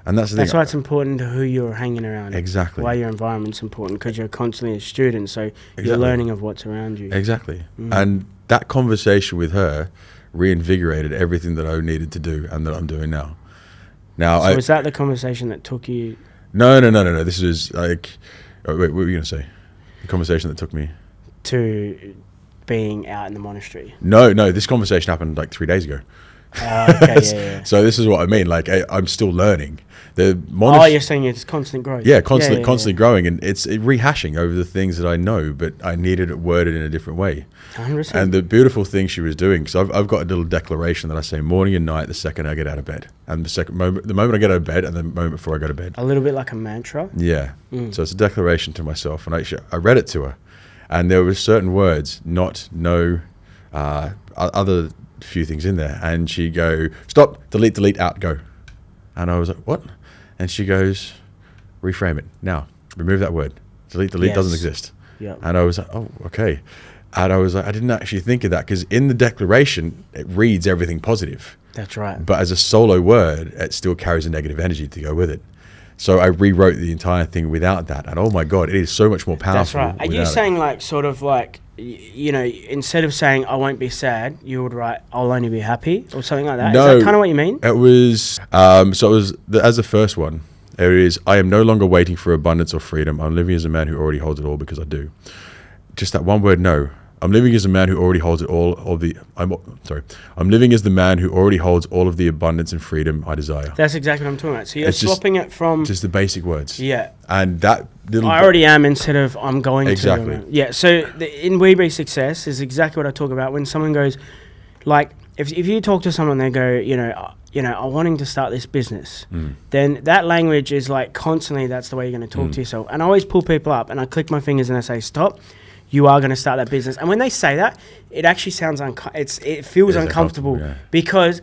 And that's the thing. That's why it's important to who you're hanging around. Exactly. Why your environment's important, because you're constantly a student, so you're learning of what's around you. Exactly. And that conversation with her reinvigorated everything that I needed to do and that I'm doing now. So was that the conversation that took you... No. This was like... Oh, wait, what were you going to say? The conversation that took me to being out in the monastery. No, this conversation happened like 3 days ago. Okay, yeah. So this is what I mean. Like I'm still learning. You're saying it's constant growth. Yeah, constantly growing, and it's rehashing over the things that I know, but I needed it worded in a different way. 100%. And the beautiful thing she was doing, because I've got a little declaration that I say morning and night the second I get out of bed, and the moment I get out of bed, and the moment before I go to bed. A little bit like a mantra. Yeah. So it's a declaration to myself, and I read it to her, and there were certain words, not, no, other few things in there, and she go, stop, delete, out, go. And I was like, what? And she goes, reframe it now, remove that word, delete doesn't exist. Yeah. And I was like, oh, okay. And I was like, I didn't actually think of that, because in the declaration it reads everything positive. That's right. But as a solo word, it still carries a negative energy to go with it. So I rewrote the entire thing without that, and oh my god, it is so much more powerful. That's right. Are you saying like sort of like, you know, instead of saying I won't be sad, you would write I'll only be happy or something like that? No, is that kind of what you mean? It was so it was as the first one. It is, I am no longer waiting for abundance or freedom. I'm living as a man who already holds it all, because I do. Just that one word, no. I'm living as a man who already holds it all. I'm living as the man who already holds all of the abundance and freedom I desire. That's exactly what I'm talking about. So you're swapping it from just the basic words. Yeah. And that little. I already am instead of I'm going exactly. to. Yeah. So in We Be Success is exactly what I talk about when someone goes, like, if you talk to someone, they go, I'm wanting to start this business, then that language is like constantly, that's the way you're going to talk to yourself. And I always pull people up and I click my fingers and I say, stop. You are going to start that business. And when they say that, it actually sounds it feels uncomfortable because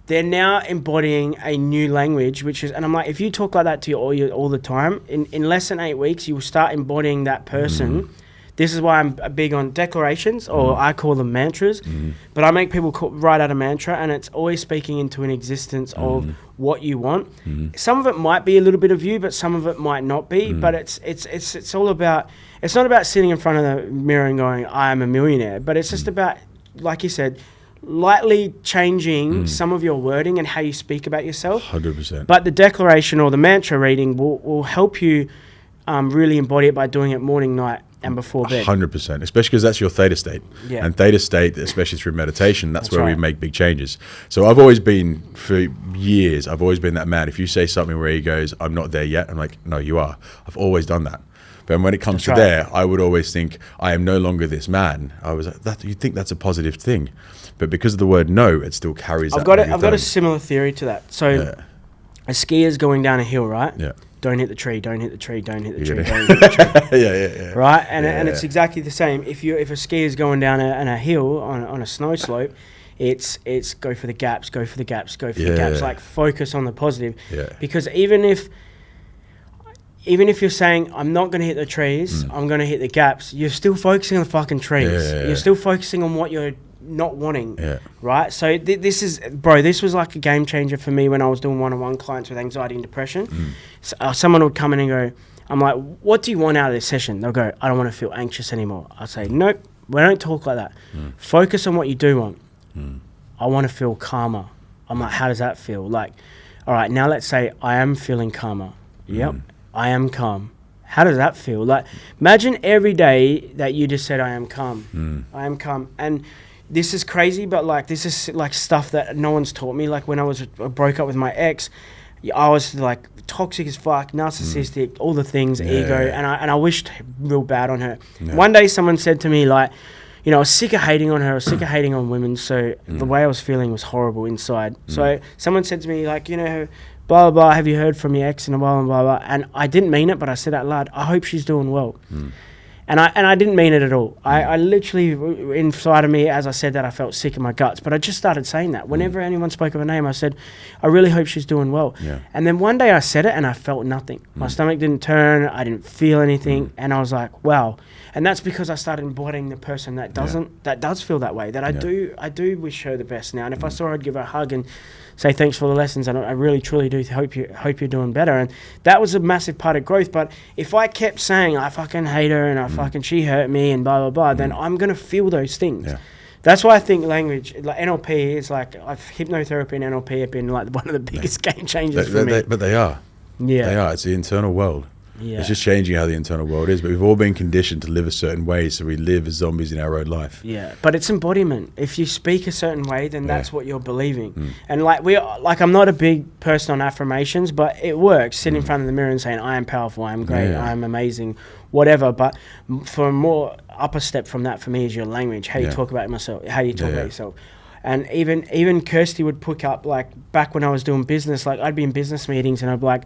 they're now embodying a new language, which is, and I'm like, if you talk like that to all the time, in less than 8 weeks, you will start embodying that person. This is why I'm big on declarations, or I call them mantras, but I make people write out a mantra, and it's always speaking into an existence of what you want. Some of it might be a little bit of you, but some of it might not be. But it's all about. It's not about sitting in front of the mirror and going, I am a millionaire, but it's just about, like you said, lightly changing some of your wording and how you speak about yourself. 100%. But the declaration or the mantra reading will help you really embody it by doing it morning, night, and before bed. 100%, especially because that's your theta state. Yeah. And theta state, especially through meditation, that's where we make big changes. So I've always been, for years, I've always been that man. If you say something where he goes, I'm not there yet, I'm like, no, you are. I've always done that. But when it comes to there, I would always think, I am no longer this man. I was like, you'd think that's a positive thing. But because of the word no, it still carries I've got a similar theory to that. So a skier's going down a hill, right? Yeah. Don't hit the tree, don't hit the tree, don't hit the tree, don't hit the tree. Yeah. Right? And it's exactly the same. If a skier's going down a hill on a snow slope, it's go for the gaps, go for the gaps, go for the gaps. Like focus on the positive. Yeah. Because even if you're saying, I'm not going to hit the trees, I'm going to hit the gaps, you're still focusing on the fucking trees. You're still focusing on what you're not wanting, right? So this was like a game changer for me when I was doing one-on-one clients with anxiety and depression. So, someone would come in and go, I'm like, what do you want out of this session? They'll go, I don't want to feel anxious anymore. I'll say, nope, we don't talk like that. Focus on what you do want. I want to feel calmer. I'm like, how does that feel? Like, all right, now let's say I am feeling calmer. Yep. I am calm. How does that feel? Like, imagine every day that you just said, I am calm. I am calm. And this is crazy, but like, this is like stuff that no one's taught me. Like when I broke up with my ex, I was like toxic as fuck, narcissistic, all the things, ego. And I wished real bad on her. One day someone said to me like, I was sick of hating on her. I was sick of hating on women. So the way I was feeling was horrible inside. So someone said to me like, blah, blah, blah, have you heard from your ex and blah, blah, blah. And I didn't mean it, but I said out loud, I hope she's doing well. And I didn't mean it at all. I literally, inside of me, as I said that, I felt sick in my guts. But I just started saying that. Whenever anyone spoke of her name, I said, I really hope she's doing well. And then one day I said it and I felt nothing. My stomach didn't turn. I didn't feel anything. And I was like, wow. And that's because I started embodying the person that does feel that way. That I do wish her the best now. And if I saw her, I'd give her a hug and say thanks for the lessons, and I really truly do hope you're doing better. And that was a massive part of growth. But if I kept saying I fucking hate her and I fucking she hurt me and blah blah blah, then I'm gonna feel those things. That's why I think language, like NLP, is like hypnotherapy and NLP have been like one of the biggest game changers for me. But they are. Yeah, they are. It's the internal world. Yeah. It's just changing how the internal world is. But we've all been conditioned to live a certain way, so we live as zombies in our own life. Yeah, but it's embodiment. If you speak a certain way, then that's what you're believing. And I'm not a big person on affirmations, but it works. Sitting in front of the mirror and saying, I am powerful, I am great, I am amazing, whatever. But for a more upper step from that, for me, is your language, how you talk about yourself, how you talk about yourself. And even Kirsty would pick up, like, back when I was doing business, like, I'd be in business meetings and I'd be like,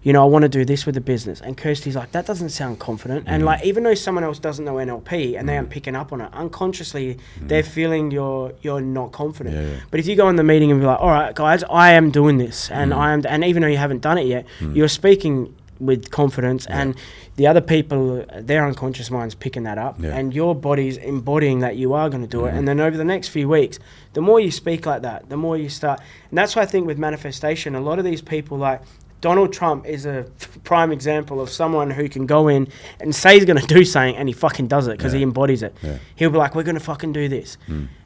you know, I want to do this with the business. And Kirsty's like, that doesn't sound confident. And like, even though someone else doesn't know NLP and they aren't picking up on it, unconsciously they're feeling you're not confident. But if you go in the meeting and be like, all right, guys, I am doing this, and and even though you haven't done it yet, you're speaking with confidence, and the other people, their unconscious mind's picking that up, and your body's embodying that you are going to do it. And then over the next few weeks, the more you speak like that, the more you start. And that's why I think with manifestation, a lot of these people, like Donald Trump is a prime example of someone who can go in and say he's going to do something and he fucking does it because he embodies it. He'll be like, we're going to fucking do this.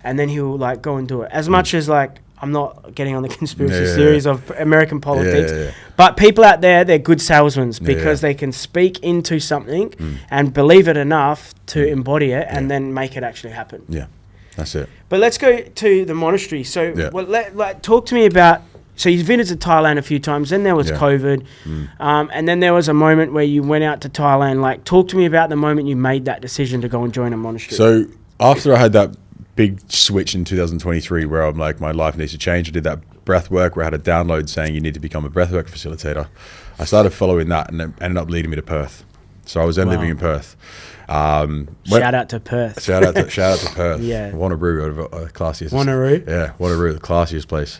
And then he'll like go and do it. As much as like, I'm not getting on the conspiracy theories of American politics, but people out there, they're good salesmen because they can speak into something and believe it enough to embody it and then make it actually happen. Yeah, that's it. But let's go to the monastery. So talk to me about, so you've visited Thailand a few times, then there was COVID, and then there was a moment where you went out to Thailand. Like, talk to me about the moment you made that decision to go and join a monastery. So after I had that big switch in 2023 where I'm like, my life needs to change, I did that breath work where I had a download saying you need to become a breathwork facilitator. I started following that and it ended up leading me to Perth. So I was then living in Perth. Shout out to Perth. Shout out to Perth. Yeah. Wanneroo, classiest. Wanneroo? Yeah, Wanneroo, the classiest place.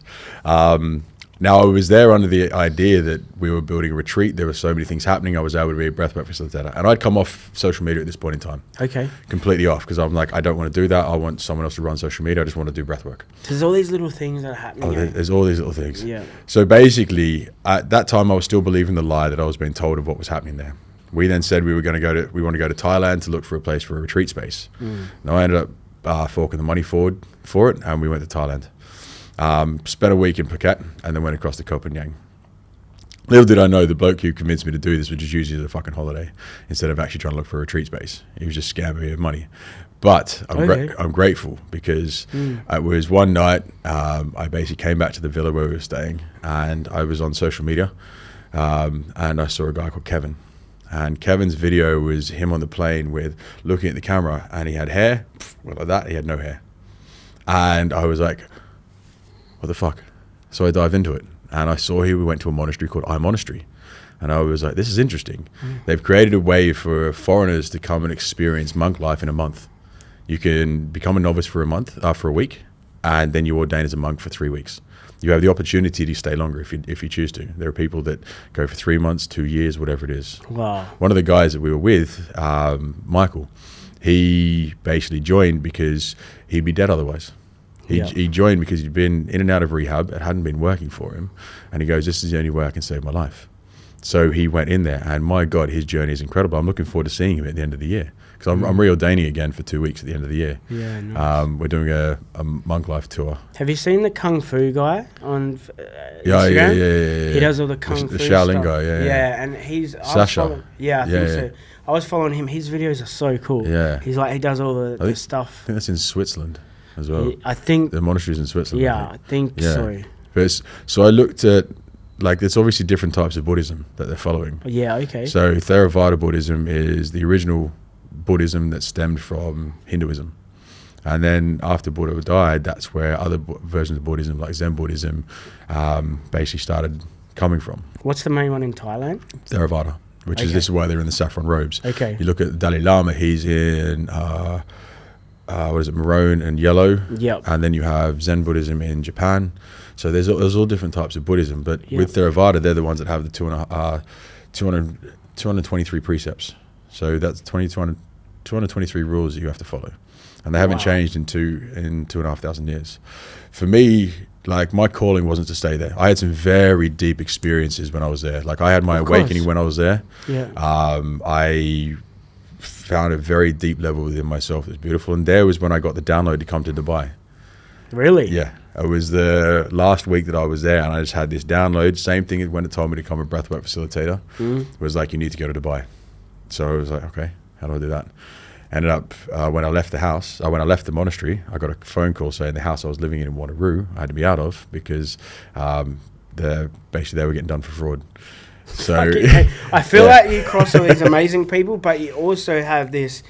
Now, I was there under the idea that we were building a retreat. There were so many things happening. I was able to be a breathwork facilitator. And I'd come off social media at this point in time. Okay. Completely off, because I'm like, I don't want to do that. I want someone else to run social media. I just want to do breathwork. There's all these little things that are happening. There's all these little things. Yeah. So basically, at that time, I was still believing the lie that I was being told of what was happening there. We then said we want to go to Thailand to look for a place for a retreat space. Now I ended up forking the money forward for it, and we went to Thailand. Spent a week in Phuket, and then went across to Copenhagen. Little did I know the bloke who convinced me to do this would just use it as a fucking holiday instead of actually trying to look for a retreat space. He was just scamming me of money. But I'm grateful because it was one night, I basically came back to the villa where we were staying, and I was on social media, and I saw a guy called Kevin. And Kevin's video was him on the plane with looking at the camera, and he had hair, like that, he had no hair. And I was like, what the fuck? So I dived into it, and I saw we went to a monastery called Monastery. And I was like, this is interesting. They've created a way for foreigners to come and experience monk life in a month. You can become a novice for a week, and then you ordain as a monk for 3 weeks. You have the opportunity to stay longer if you choose to. There are people that go for 3 months, 2 years, whatever it is. Wow. One of the guys that we were with, Michael, he basically joined because he'd be dead otherwise. He joined because he'd been in and out of rehab. It hadn't been working for him. And he goes, this is the only way I can save my life. So he went in there, and my God, his journey is incredible. I'm looking forward to seeing him at the end of the year. Because I'm reordaining again for 2 weeks at the end of the year. Yeah, nice. We're doing a monk life tour. Have you seen the Kung Fu guy on Instagram? Yeah. He does all the Kung Fu the Shaolin stuff. guy, yeah. And he's... Sasha. I think so. I was following him. His videos are so cool. Yeah. He does all the stuff. I think that's in Switzerland as well. I think... The monastery's in Switzerland. Yeah, I think so. So I looked at... Like, there's obviously different types of Buddhism that they're following. Yeah, okay. So Theravada Buddhism is the original Buddhism that stemmed from Hinduism. And then after Buddha died, that's where other versions of Buddhism, like Zen Buddhism, basically started coming from. What's the main one in Thailand? Theravada, which is, this is why they're in the saffron robes. Okay. You look at the Dalai Lama, he's in, maroon and yellow. Yep. And then you have Zen Buddhism in Japan. So there's all different types of Buddhism, but with Theravada, they're the ones that have the 223 precepts. So that's 223 rules that you have to follow, and they haven't changed in 2,500 years. For me, like, my calling wasn't to stay there. I had some very deep experiences when I was there. Like, I had my awakening when I was there. Yeah. I found a very deep level within myself that's beautiful, and there was when I got the download to come to Dubai. Really? Yeah. It was the last week that I was there, and I just had this download. Same thing as when it told me to become a breathwork facilitator. It was like, you need to go to Dubai. So I was like, okay, how do I do that? Ended up, when I left the monastery, I got a phone call saying the house I was living in Monastery I had to be out of because basically they were getting done for fraud. So I feel like you cross all these amazing people, but you also have this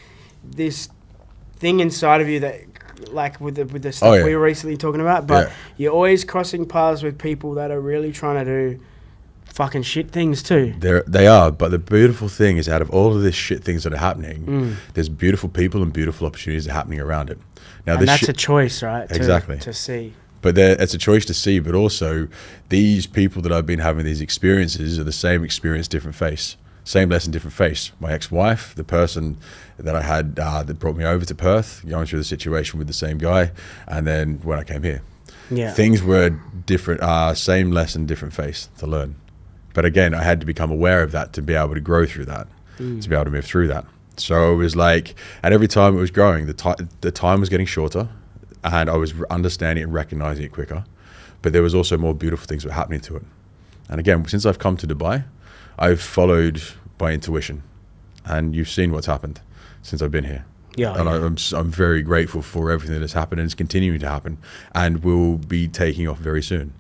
thing inside of you that, like with the stuff we were recently talking about, but you're always crossing paths with people that are really trying to do fucking shit things too. They are, but the beautiful thing is, out of all of this shit things that are happening, there's beautiful people and beautiful opportunities that are happening around it. Now, and that's a choice, right? Exactly. To see. But it's a choice to see, but also these people that I've been having these experiences are the same experience, different face. Same lesson, different face. My ex-wife, the person that I had that brought me over to Perth, going through the situation with the same guy, and then when I came here. Things were different, same lesson, different face to learn. But again, I had to become aware of that to be able to grow through that, to be able to move through that. So it was like, and every time it was growing, the time was getting shorter, and I was understanding and recognizing it quicker. But there was also more beautiful things that were happening to it. And again, since I've come to Dubai, I've followed my intuition, and you've seen what's happened since I've been here. I'm very grateful for everything that has happened and is continuing to happen, and will be taking off very soon.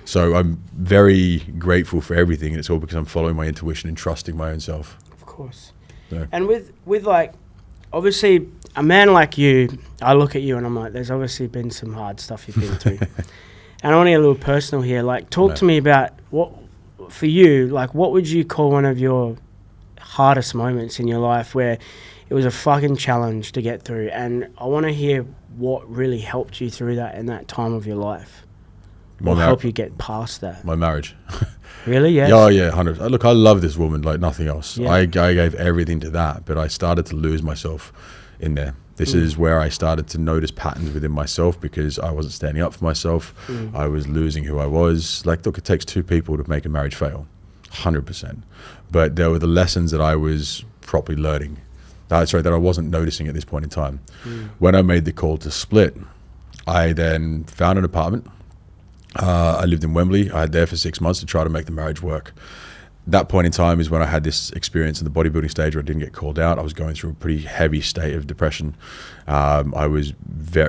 So I'm very grateful for everything, and it's all because I'm following my intuition and trusting my own self. Of course. So. And with like, obviously, a man like you, I look at you and I'm like, there's obviously been some hard stuff you've been through. And I want to get a little personal here. Like, talk to me about what, for you, like, what would you call one of your hardest moments in your life where it was a fucking challenge to get through? And I want to hear what really helped you through that in that time of your life. Will help you get past that. My marriage. Really? Yes. Oh yeah, 100%. Look, I love this woman like nothing else. Yeah. I gave everything to that, but I started to lose myself in there. This is where I started to notice patterns within myself because I wasn't standing up for myself. I was losing who I was. Like, look, it takes two people to make a marriage fail, 100%. But there were the lessons that I was properly learning. That I wasn't noticing at this point in time. When I made the call to split, I then found an apartment. I lived in Wembley. I had there for 6 months to try to make the marriage work. That point in time is when I had this experience in the bodybuilding stage where I didn't get called out. I was going through a pretty heavy state of depression. I was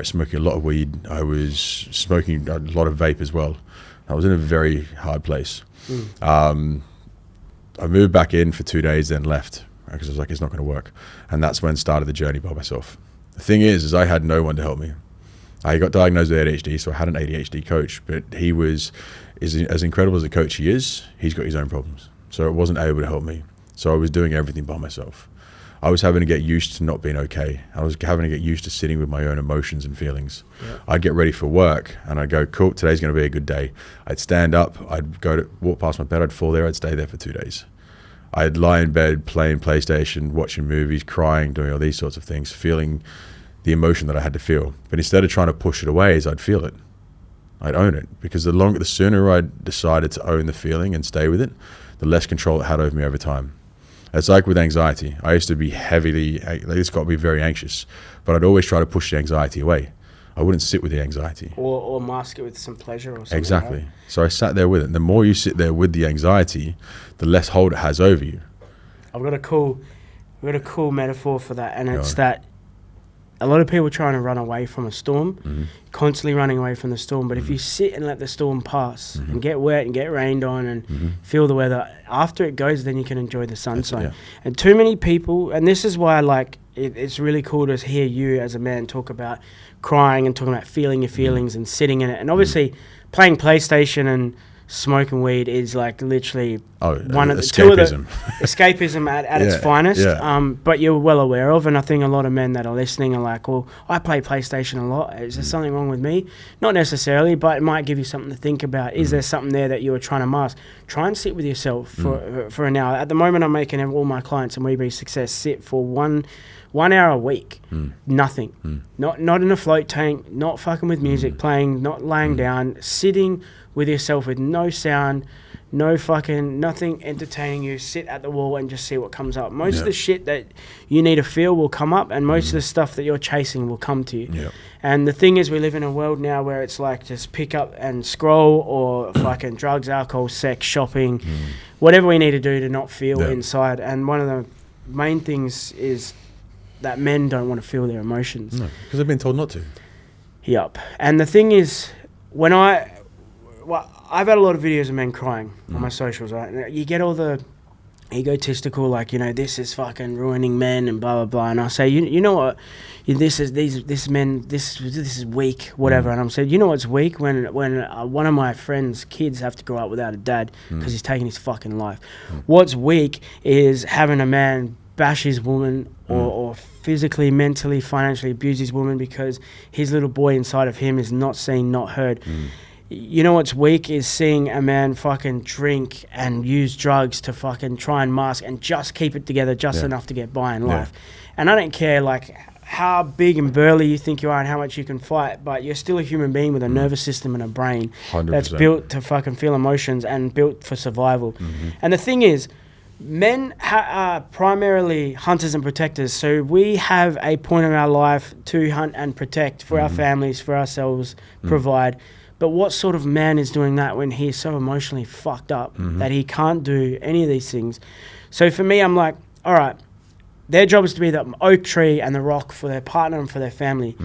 smoking a lot of weed. I was smoking a lot of vape as well. I was in a very hard place. I moved back in for 2 days, then left because I was like, it's not going to work. And that's when I started the journey by myself. The thing is I had no one to help me. I got diagnosed with ADHD, so I had an ADHD coach, but he is as incredible as a coach he is, he's got his own problems. So it wasn't able to help me. So I was doing everything by myself. I was having to get used to not being okay. I was having to get used to sitting with my own emotions and feelings. I'd get ready for work and I'd go, cool, today's going to be a good day. I'd stand up, I'd walk past my bed, I'd fall there, I'd stay there for 2 days. I'd lie in bed playing PlayStation, watching movies, crying, doing all these sorts of things, feeling the emotion that I had to feel. But instead of trying to push it away, I'd feel it. I'd own it, because the sooner I decided to own the feeling and stay with it, the less control it had over me over time. It's like with anxiety. I used to be this got me very anxious, but I'd always try to push the anxiety away. I wouldn't sit with the anxiety. Or mask it with some pleasure or something. Exactly. Right? So I sat there with it. And the more you sit there with the anxiety, the less hold it has over you. I've got a cool metaphor for that, and it's that a lot of people are trying to run away from a storm, constantly running away from the storm. But if you sit and let the storm pass and get wet and get rained on and feel the weather, after it goes, then you can enjoy the sunshine. And too many people, and this is why it's really cool to hear you as a man talk about crying and talking about feeling your feelings and sitting in it. And obviously playing PlayStation and smoking weed is like literally one of the two of the escapism at its finest. But you're well aware of, and I think a lot of men that are listening are like, well, I play PlayStation a lot. Is there something wrong with me? Not necessarily, but it might give you something to think about. Is there something there that you're trying to mask? Try and sit with yourself for an hour. At the moment, I'm making all my clients in WeBe Success sit for 1 hour a week. Nothing. Not in a float tank, not fucking with music playing, not laying down, sitting with yourself with no sound, No fucking nothing entertaining you. Sit at the wall and just see what comes up. Most Yeah. of the shit that you need to feel will come up, and most of the stuff that you're chasing will come to you. Yeah. And the thing is, we live in a world now where it's like just pick up and scroll, or fucking drugs, alcohol, sex, shopping, whatever we need to do to not feel Yeah. inside. And one of the main things is that men don't want to feel their emotions. No, because they've been told not to. Yup. And the thing is, when I've had a lot of videos of men crying on my socials, right? And you get all the egotistical, like, you know, this is fucking ruining men and blah blah blah. And I say, you know what, this is weak, whatever. And I'm saying, you know what's weak? When one of my friends' kids have to grow up without a dad because he's taking his fucking life. What's weak is having a man bash his woman or physically, mentally, financially abuse his woman because his little boy inside of him is not seen, not heard. You know what's weak is seeing a man fucking drink and use drugs to fucking try and mask and just keep it together just enough to get by in life. And I don't care like how big and burly you think you are and how much you can fight, but you're still a human being with a nervous system and a brain 100%. that's built to fucking feel emotions and built for survival. And the thing is, men are primarily hunters and protectors, so we have a point in our life to hunt and protect for our families, for ourselves, provide. But what sort of man is doing that when he's so emotionally fucked up that he can't do any of these things? So for me, I'm like, all right, their job is to be the oak tree and the rock for their partner and for their family.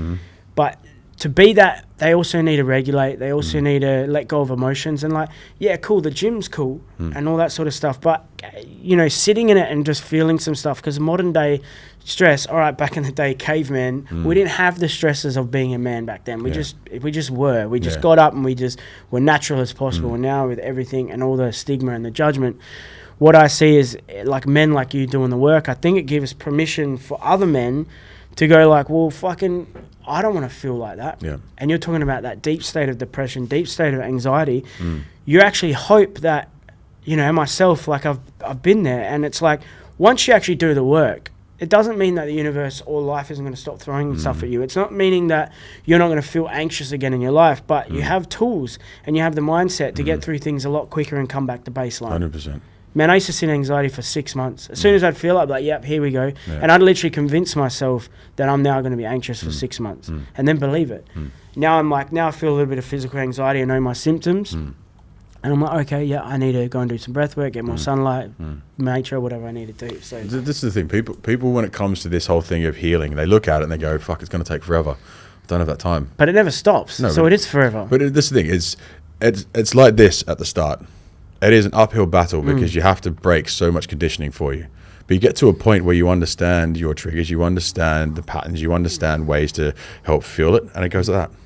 But to be that, they also need to regulate. They also need to let go of emotions. And like, yeah, cool, the gym's cool and all that sort of stuff. But, you know, sitting in it and just feeling some stuff, because modern day stress, all right, back in the day, cavemen, we didn't have the stresses of being a man back then. We just were. We just got up and we just were natural as possible. And now with everything and all the stigma and the judgment, what I see is like men like you doing the work. I think it gives permission for other men to go like, well, fucking, I don't want to feel like that. Yeah. And you're talking about that deep state of depression, deep state of anxiety. You actually hope that, you know, myself, like I've been there, and it's like once you actually do the work, it doesn't mean that the universe or life isn't going to stop throwing stuff at you. It's not meaning that you're not going to feel anxious again in your life, but you have tools and you have the mindset to get through things a lot quicker and come back to baseline. 100%. Man, I used to sit in anxiety for 6 months. As soon as I'd feel it, I'd be like, yep, here we go. And I'd literally convince myself that I'm now going to be anxious for 6 months and then believe it. Now I'm like, now I feel a little bit of physical anxiety. I know my symptoms. And I'm like, okay, yeah, I need to go and do some breath work, get more sunlight, nature, whatever I need to do. So This is the thing. People, when it comes to this whole thing of healing, they look at it and they go, fuck, it's going to take forever. I don't have that time. But it never stops. No, So but- it is forever. But this is the thing. It's like this at the start. It is an uphill battle because you have to break so much conditioning for you. But you get to a point where you understand your triggers, you understand the patterns, you understand ways to help fuel it, and it goes like that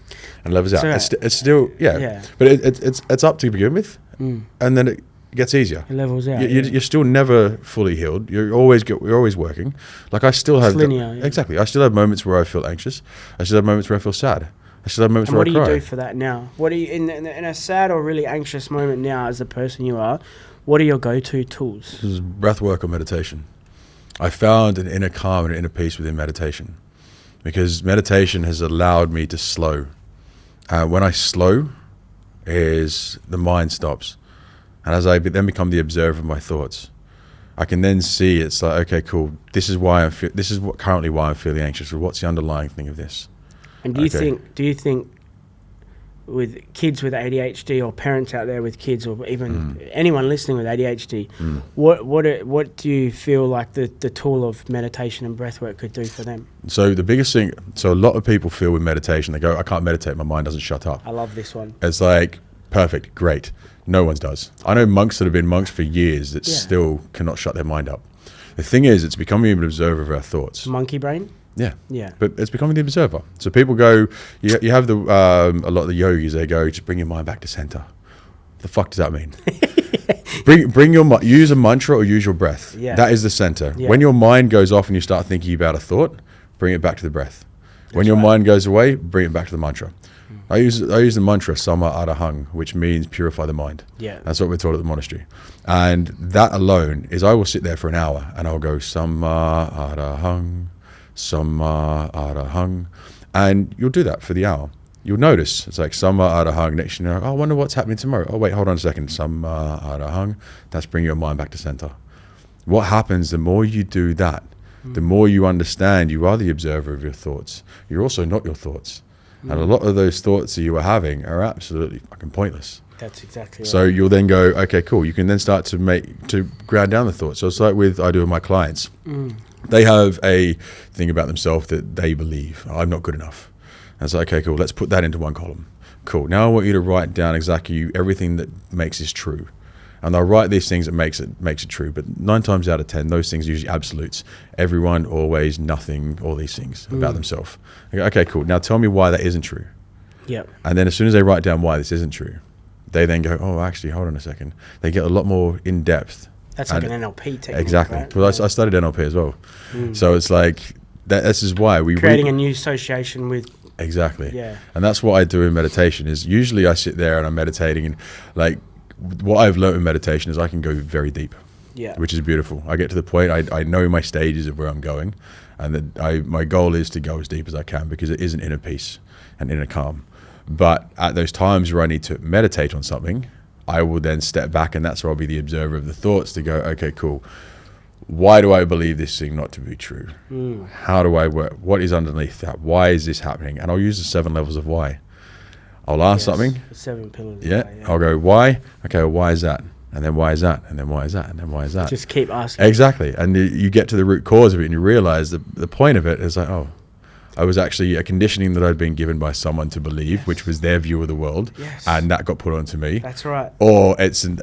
and levels out. So It's still, Yeah. but it's up to begin with, and then it gets easier. It levels out. You're still never fully healed. You're always working. Like I still have linear, yeah. exactly. I still have moments where I feel anxious. I still have moments where I feel sad. I still have moments And where what I do you cry. do for that now? What do you in a sad or really anxious moment now, as the person you are? What are your go-to tools? This is breath work or meditation. I found an inner calm and an inner peace within meditation, because meditation has allowed me to slow. When I slow, is the mind stops, and as I then become the observer of my thoughts, I can then see it's like, okay, cool. This is why this is currently why I'm feeling anxious. Or what's the underlying thing of this? And do you think with kids with ADHD or parents out there with kids or even anyone listening with ADHD, what do you feel like the tool of meditation and breathwork could do for them? So the biggest thing, so a lot of people feel with meditation, they go, I can't meditate, my mind doesn't shut up. I love this one. It's like, perfect, great. No one does. I know monks that have been monks for years that still cannot shut their mind up. The thing is, it's becoming an observer of our thoughts. Monkey brain? Yeah. But it's becoming the observer. So people go, you have a lot of the yogis, they go, just bring your mind back to center. What the fuck does that mean? bring your use a mantra or use your breath. Yeah. That is the center. Yeah. When your mind goes off and you start thinking about a thought, bring it back to the breath. When your mind goes away, bring it back to the mantra. I use the mantra Sama Arahang, which means purify the mind. Yeah. That's what we're taught at the monastery. And that alone is, I will sit there for an hour and I'll go Sama Arahang, Sama Arahang, and you'll do that for the hour. you'll notice it's like Samma Adahang. Next, you know, oh, I wonder what's happening tomorrow. Oh, wait, hold on a second. Samma Adahang. That's bringing your mind back to center. What happens the more you do that, the more you understand you are the observer of your thoughts. You're also not your thoughts. And a lot of those thoughts that you were having are absolutely fucking pointless. That's exactly right. So you'll then go, okay, cool. You can then start to ground down the thoughts. So it's like I do with my clients. They have a thing about themselves that they believe, I'm not good enough. And it's like, okay, cool. Let's put that into one column. Cool. Now I want you to write down exactly everything that makes this true. And they'll write these things that makes it true. But 9 times out of 10, those things are usually absolutes. Everyone, always, nothing, all these things about themselves. Okay, cool. Now tell me why that isn't true. Yep. And then as soon as they write down why this isn't true, they then go, oh, actually, hold on a second. They get a lot more in depth. That's like an NLP technique. Exactly. Right? Well, I studied NLP as well. So it's like, this is why we creating a new association with. Exactly. Yeah. And that's what I do in meditation is usually I sit there and I'm meditating, and like what I've learned in meditation is I can go very deep. Yeah. Which is beautiful. I get to the point, I know my stages of where I'm going, and that my goal is to go as deep as I can, because it is an inner peace and inner calm. But at those times where I need to meditate on something, I will then step back, and that's where I'll be the observer of the thoughts to go, okay, cool. Why do I believe this thing not to be true? How do I work? What is underneath that? Why is this happening? And I'll use the 7 levels of why. I'll ask something. The 7 pillars. Yeah. I'll go, why? Okay, well, why is that? And then why is that? And then why is that? And then why is that? Just keep asking. Exactly. And you get to the root cause of it, and you realize the point of it is like, oh, I was actually a conditioning that I'd been given by someone to believe, which was their view of the world, and that got put onto me. That's right. Or it's an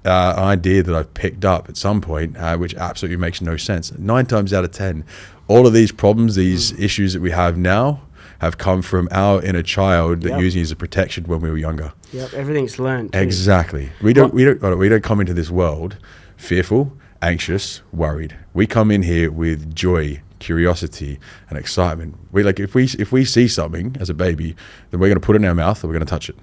idea that I've picked up at some point, which absolutely makes no sense. 9 times out of 10, all of these problems, these issues that we have now, have come from our inner child that using as a protection when we were younger. Yep, everything's learned. Exactly. We don't come into this world fearful, anxious, worried. We come in here with joy, curiosity, and excitement. We like if we see something as a baby, then we're going to put it in our mouth or we're going to touch it.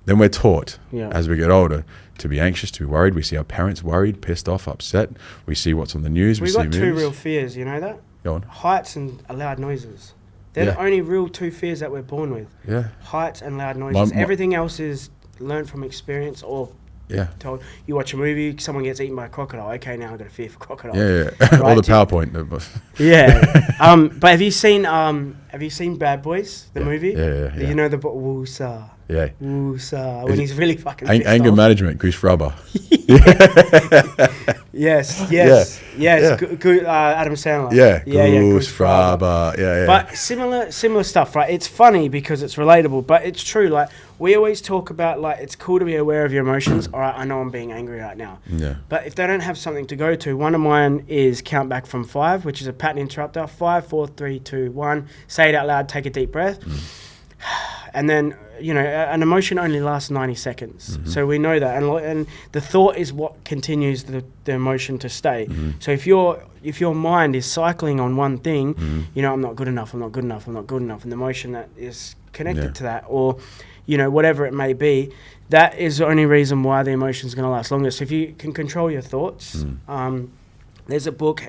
Then we're taught as we get older to be anxious, to be worried. We see our parents worried, pissed off, upset. We see what's on the news. We've got 2 real fears, you know that? Go on. Heights and loud noises. They're the only real 2 fears that we're born with. Yeah. Heights and loud noises. Everything else is learned from experience or told. You watch a movie, someone gets eaten by a crocodile. Okay, now I've got a fear for crocodiles. Yeah. Right? Or the PowerPoint. But have you seen Bad Boys, the movie? Yeah. You know the Woosa. Yeah. Woosa. When he's really fucking anger management, Goose Frubber. Yes. Good, Adam Sandler. Goose Frubber. Yeah. But similar stuff, right? It's funny because it's relatable, but it's true. Like we always talk about, like it's cool to be aware of your emotions. All right, I know I'm being angry right now. Yeah. But if they don't have something to go to, one of mine is count back from 5, which is a pattern interrupter. 5, 4, 3, 2, 1. Say it out loud. Take a deep breath. And then, an emotion only lasts 90 seconds. So we know that. And the thought is what continues the emotion to stay. So if your mind is cycling on one thing, I'm not good enough, I'm not good enough, I'm not good enough. And the emotion that is connected to that, or, whatever it may be, that is the only reason why the emotion is going to last longer. So if you can control your thoughts, there's a book,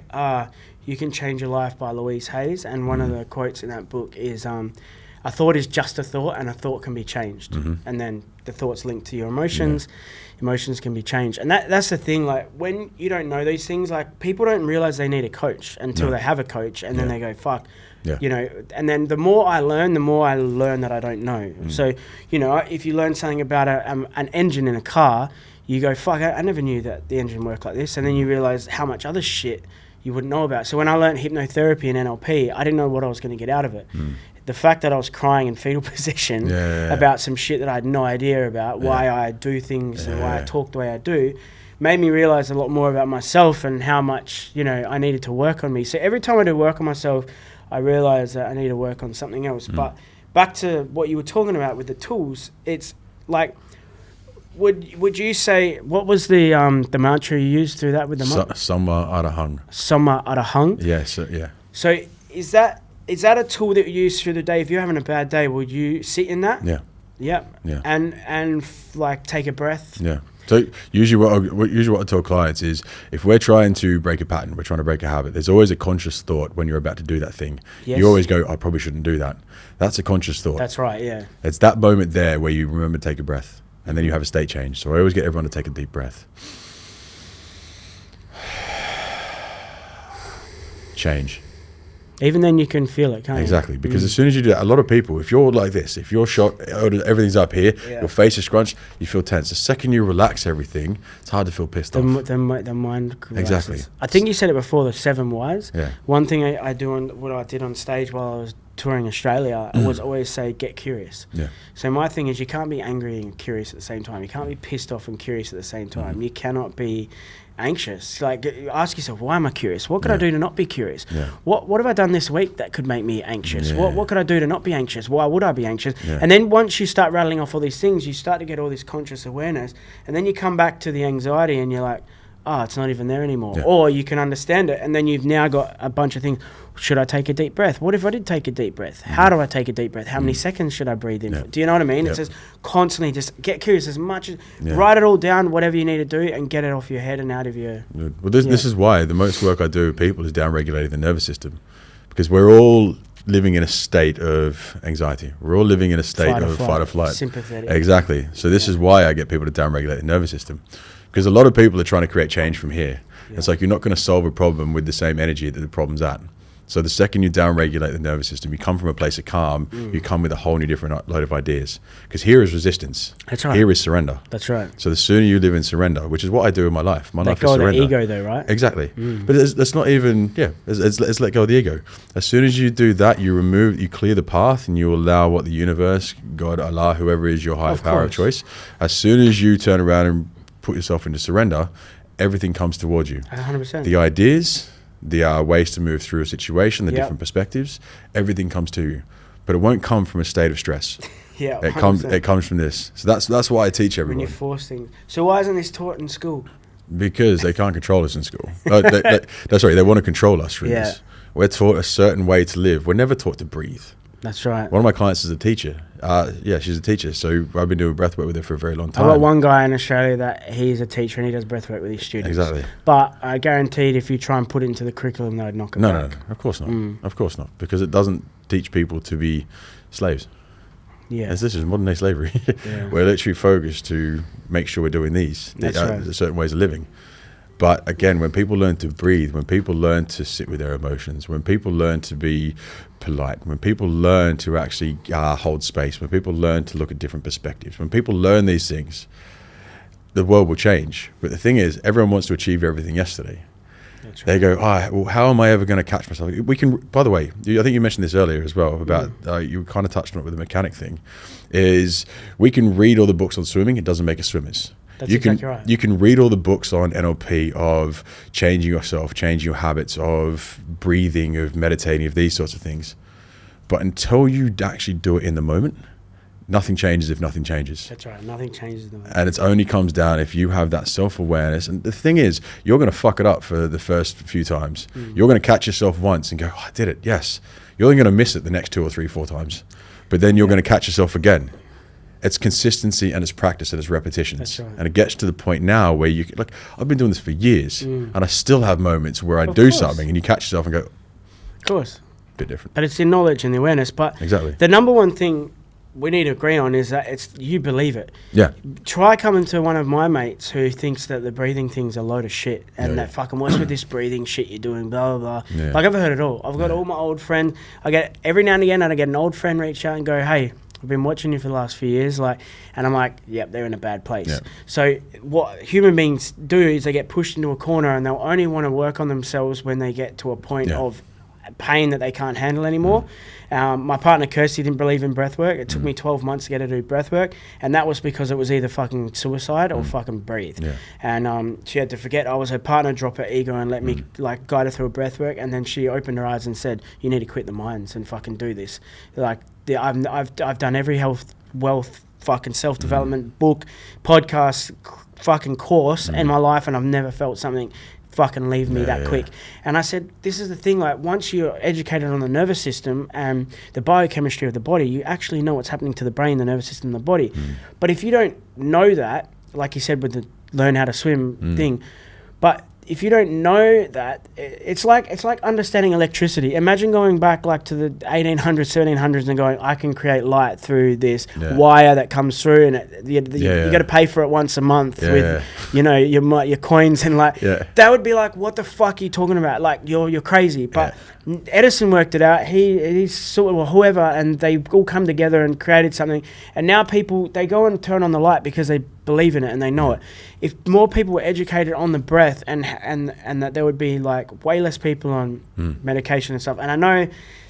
You Can Change Your Life by Louise Hayes. And one of the quotes in that book is, a thought is just a thought, and a thought can be changed. And then the thought's linked to your emotions. Emotions can be changed. And that's the thing, like, when you don't know these things, like, people don't realize they need a coach until they have a coach, and then they go, fuck. And then the more I learn that I don't know. So, if you learn something about an engine in a car, you go, fuck, I never knew that the engine worked like this. And then you realize how much other shit you wouldn't know about. So when I learned hypnotherapy and NLP, I didn't know what I was going to get out of it. The fact that I was crying in fetal position about some shit that I had no idea about, why I do things and why I talk the way I do, made me realize a lot more about myself and how much, I needed to work on me. So every time I do work on myself, I realize that I need to work on something else. But back to what you were talking about with the tools, it's like, would you say, what was the mantra you used through that with the monk? Samma Adahang. Samma Adahang? Yes, So is that a tool that you use through the day? If you're having a bad day, would you sit in that? Yeah. And like take a breath? Yeah. So usually what I tell clients is, if we're trying to break a pattern, we're trying to break a habit, there's always a conscious thought when you're about to do that thing. Yes. You always go, I probably shouldn't do that. That's a conscious thought. That's right, yeah. It's that moment there where you remember to take a breath, and then you have a state change. So I always get everyone to take a deep breath. Change. Even then you can feel it, can't you? Exactly, because as soon as you do that, a lot of people, if you're like this, if you're shot, everything's up here, your face is scrunched, you feel tense. The second you relax everything, it's hard to feel pissed off. The mind relaxes. Exactly. I think you said it before, the 7 whys. Yeah. One thing I do on what I did on stage while I was touring Australia was always say, get curious. Yeah. So my thing is, you can't be angry and curious at the same time. You can't be pissed off and curious at the same time. You cannot be anxious. Like, ask yourself, why am I curious? What could I do to not be curious? Yeah. What have I done this week that could make me anxious? Yeah. What could I do to not be anxious? Why would I be anxious? Yeah. And then once you start rattling off all these things, you start to get all this conscious awareness, and then you come back to the anxiety and you're like, oh, it's not even there anymore. Yeah. Or you can understand it, and then you've now got a bunch of things. Should I take a deep breath? What if I did take a deep breath? How do I take a deep breath? How many seconds should I breathe in? Yeah. For? Do you know what I mean? Yep. It's just constantly just get curious as much as write it all down, whatever you need to do, and get it off your head and out of your... Well, this is why the most work I do with people is down-regulating the nervous system, because we're all living in a state of anxiety. We're all living in a state of fight or flight. Sympathetic. Exactly. So this is why I get people to down-regulate the nervous system, because a lot of people are trying to create change from here. It's like, you're not going to solve a problem with the same energy that the problem's at. So the second you down-regulate the nervous system, you come from a place of calm, you come with a whole new different load of ideas. Because here is resistance. That's right. Here is surrender. That's right. So the sooner you live in surrender, which is what I do in my life. My life is surrender. Let go of the ego though, right? Exactly. But it's not even, it's let go of the ego. As soon as you do that, you clear the path, and you allow what the universe, God, Allah, whoever is your higher power of choice, as soon as you turn around and put yourself into surrender, everything comes towards you. 100%. The ideas, the ways to move through a situation, the different perspectives, everything comes to you. But it won't come from a state of stress. Yeah, it comes from this. So that's why I teach everyone. When you force things. So why isn't this taught in school? Because they can't control us in school. They want to control us from this. We're taught a certain way to live. We're never taught to breathe. That's right. One of my clients is a teacher. She's a teacher. So I've been doing breathwork with her for a very long time. I've got one guy in Australia that he's a teacher and he does breathwork with his students. Exactly. But I guaranteed if you try and put it into the curriculum, they'd knock it back. No, of course not. Of course not. Because it doesn't teach people to be slaves. Yeah. This is modern day slavery. We're literally focused to make sure we're doing these certain ways of living. But again, when people learn to breathe, when people learn to sit with their emotions, when people learn to be polite, when people learn to actually hold space, when people learn to look at different perspectives, when people learn these things, the world will change. But the thing is, everyone wants to achieve everything yesterday. That's right. They go, well, how am I ever going to catch myself? We can, by the way, I think you mentioned this earlier as well about, you kind of touched on it with the mechanic thing, is we can read all the books on swimming, it doesn't make us swimmers. That's exactly right. You can read all the books on NLP, of changing yourself, changing your habits, of breathing, of meditating, of these sorts of things. But until you actually do it in the moment, nothing changes if nothing changes. That's right. Nothing changes in the moment. And it only comes down if you have that self-awareness. And the thing is, you're going to fuck it up for the first few times. You're going to catch yourself once and go, I did it, yes. You're only going to miss it the next 2 or 3, 4 times. But then you're going to catch yourself again. It's consistency and it's practice and it's repetitions. That's right. And it gets to the point now where you, like, I've been doing this for years and I still have moments where I do something and you catch yourself and go, of course, a bit different. but it's the knowledge and the awareness. But Exactly. the number one thing we need to agree on is that it's you believe it. Yeah. Try coming to one of my mates who thinks that the breathing thing's a load of shit and that fucking what's with this breathing shit you're doing, blah, blah, blah. Yeah. Like, I've heard it all. I've got all my old friends. I get every now and again, and I get an old friend reach out and go, hey, I've been watching you for the last few years, and I'm like, yep, they're in a bad place. Yep. So what human beings do is they get pushed into a corner and they'll only want to work on themselves when they get to a point of pain that they can't handle anymore. My partner Kirsty didn't believe in breathwork. It took me 12 months to get her to do breathwork, and that was because it was either fucking suicide or fucking breathe. Yeah. And she had to forget I was her partner, drop her ego, and let me guide her through a breathwork. And then she opened her eyes and said, "You need to quit the mines and fucking do this." I've done every health, wealth, fucking self-development book, podcast, fucking course in my life, and I've never felt something fucking leave me that quick. And I said, this is the thing, like, once you're educated on the nervous system and the biochemistry of the body, you actually know what's happening to the brain, the nervous system, the body. But if you don't know that, like you said with the learn how to swim thing. But if you don't know that, it's like understanding electricity. Imagine going back like to the 1800s, 1700s and going, I can create light through this wire that comes through, and you got to pay for it once a month with you know, your coins, and like that would be like, what the fuck are you talking about? Like you're crazy. But Edison worked it out. He's sort of whoever, and they all come together and created something. And now people, they go and turn on the light because they believe in it and they know it. If more people were educated on the breath, and that there would be like way less people on medication and stuff. And I know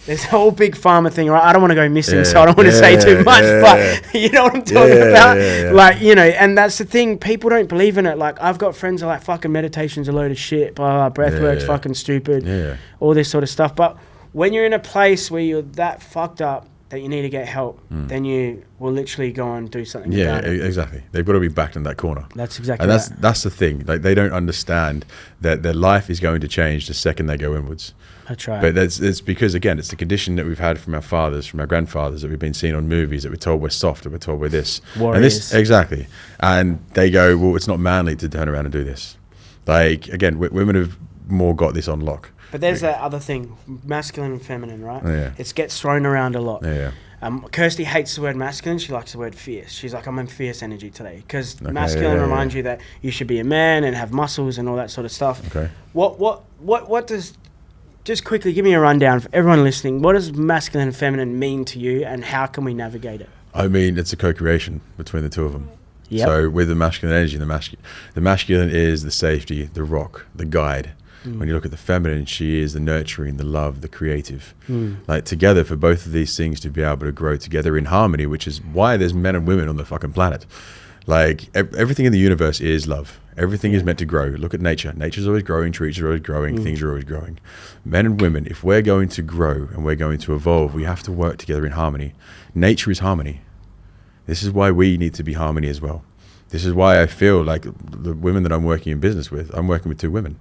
there's a whole big pharma thing, right? I don't want to go missing, so I don't want to say too much, but you know what I'm talking about? Like, you know, and that's the thing, people don't believe in it. Like, I've got friends that are like, fucking meditation's a load of shit, blah, blah, breathwork's fucking stupid, all this sort of stuff. But when you're in a place where you're that fucked up that you need to get help, then you will literally go and do something about it. Exactly. They've got to be backed in that corner. That's exactly and right. that's the thing. Like, they don't understand that their life is going to change the second they go inwards. That's right. But it's because, again, it's the condition that we've had from our fathers, from our grandfathers, that we've been seeing on movies, that we're told we're soft, that we're told we're this. Warriors. And this, exactly. And they go, well, it's not manly to turn around and do this. Like, again, women have more got this on lock. But there's that other thing, masculine and feminine, right? Yeah. It gets thrown around a lot. Yeah. Kirsty hates the word masculine. She likes the word fierce. She's like, I'm in fierce energy today. Because masculine reminds you that you should be a man and have muscles and all that sort of stuff. Okay. What does... Just quickly, give me a rundown for everyone listening. What does masculine and feminine mean to you, and how can we navigate it? I mean, it's a co-creation between the two of them. Yep. So with the masculine energy, the masculine is the safety, the rock, the guide. When you look at the feminine, she is the nurturing, the love, the creative. Like, together, for both of these things to be able to grow together in harmony, which is why there's men and women on the fucking planet. Like, everything in the universe is love. Everything is meant to grow. Look at nature. Nature's always growing, trees are always growing, things are always growing. Men and women, if we're going to grow and we're going to evolve, we have to work together in harmony. Nature is harmony. This is why we need to be harmony as well. This is why I feel like the women that I'm working in business with, I'm working with two women.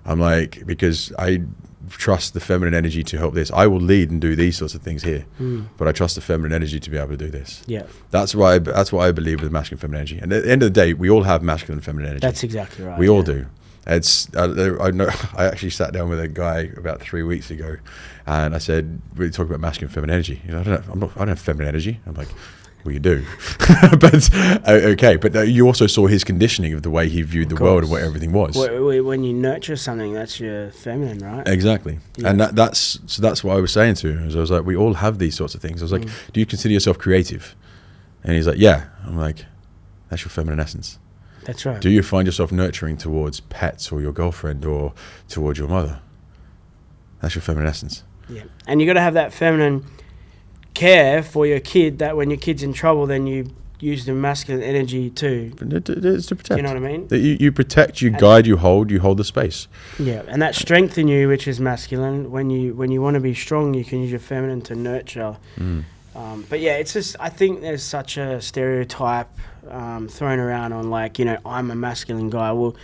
I'm like, because I trust the feminine energy to help this. I will lead and do these sorts of things here, but I trust the feminine energy to be able to do this. Yeah, that's what I believe with masculine and feminine energy. And at the end of the day, we all have masculine and feminine energy. That's exactly right. We all do. It's I know. I actually sat down with a guy about 3 weeks ago, and I said, "We talk about masculine and feminine energy." You know, I don't have feminine energy. I'm like, well, you do. But okay, but you also saw his conditioning of the way he viewed the world and what everything was. When you nurture something, that's your feminine, right? Exactly. Yeah. And that's what I was saying to him. I was like, we all have these sorts of things. I was like, do you consider yourself creative? And he's like, yeah. I'm like, that's your feminine essence. That's right. Do you find yourself nurturing towards pets or your girlfriend or towards your mother? That's your feminine essence. Yeah. And you got to have that feminine care for your kid, that when your kid's in trouble, then you use the masculine energy too. It's to protect. You know what I mean? You protect, you guide, you hold the space. Yeah, and that strength in you, which is masculine, when you want to be strong, you can use your feminine to nurture. But yeah, it's just, I think there's such a stereotype thrown around on, like, you know, I'm a masculine guy. Well,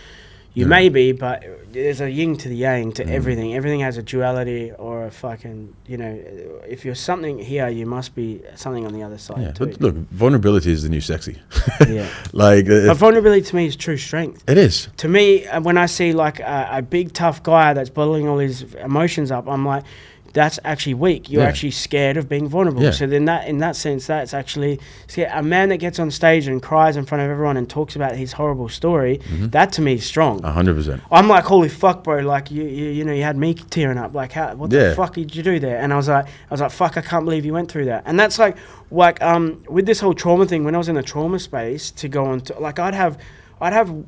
you may be, but there's a yin to the yang to everything. Everything has a duality or a fucking, you know, if you're something here, you must be something on the other side too. But look, vulnerability is the new sexy. Yeah. Like, but vulnerability to me is true strength. It is. To me, when I see like a big tough guy that's bottling all his emotions up, I'm like, that's actually weak. You're actually scared of being vulnerable. Yeah. So then in that sense, that's actually a man that gets on stage and cries in front of everyone and talks about his horrible story. That to me is strong. 100%. I'm like, holy fuck, bro! Like you know, you had me tearing up. Like, what the fuck did you do there? And I was like, fuck, I can't believe you went through that. And that's like with this whole trauma thing. When I was in the trauma space, to go on to, like, I'd have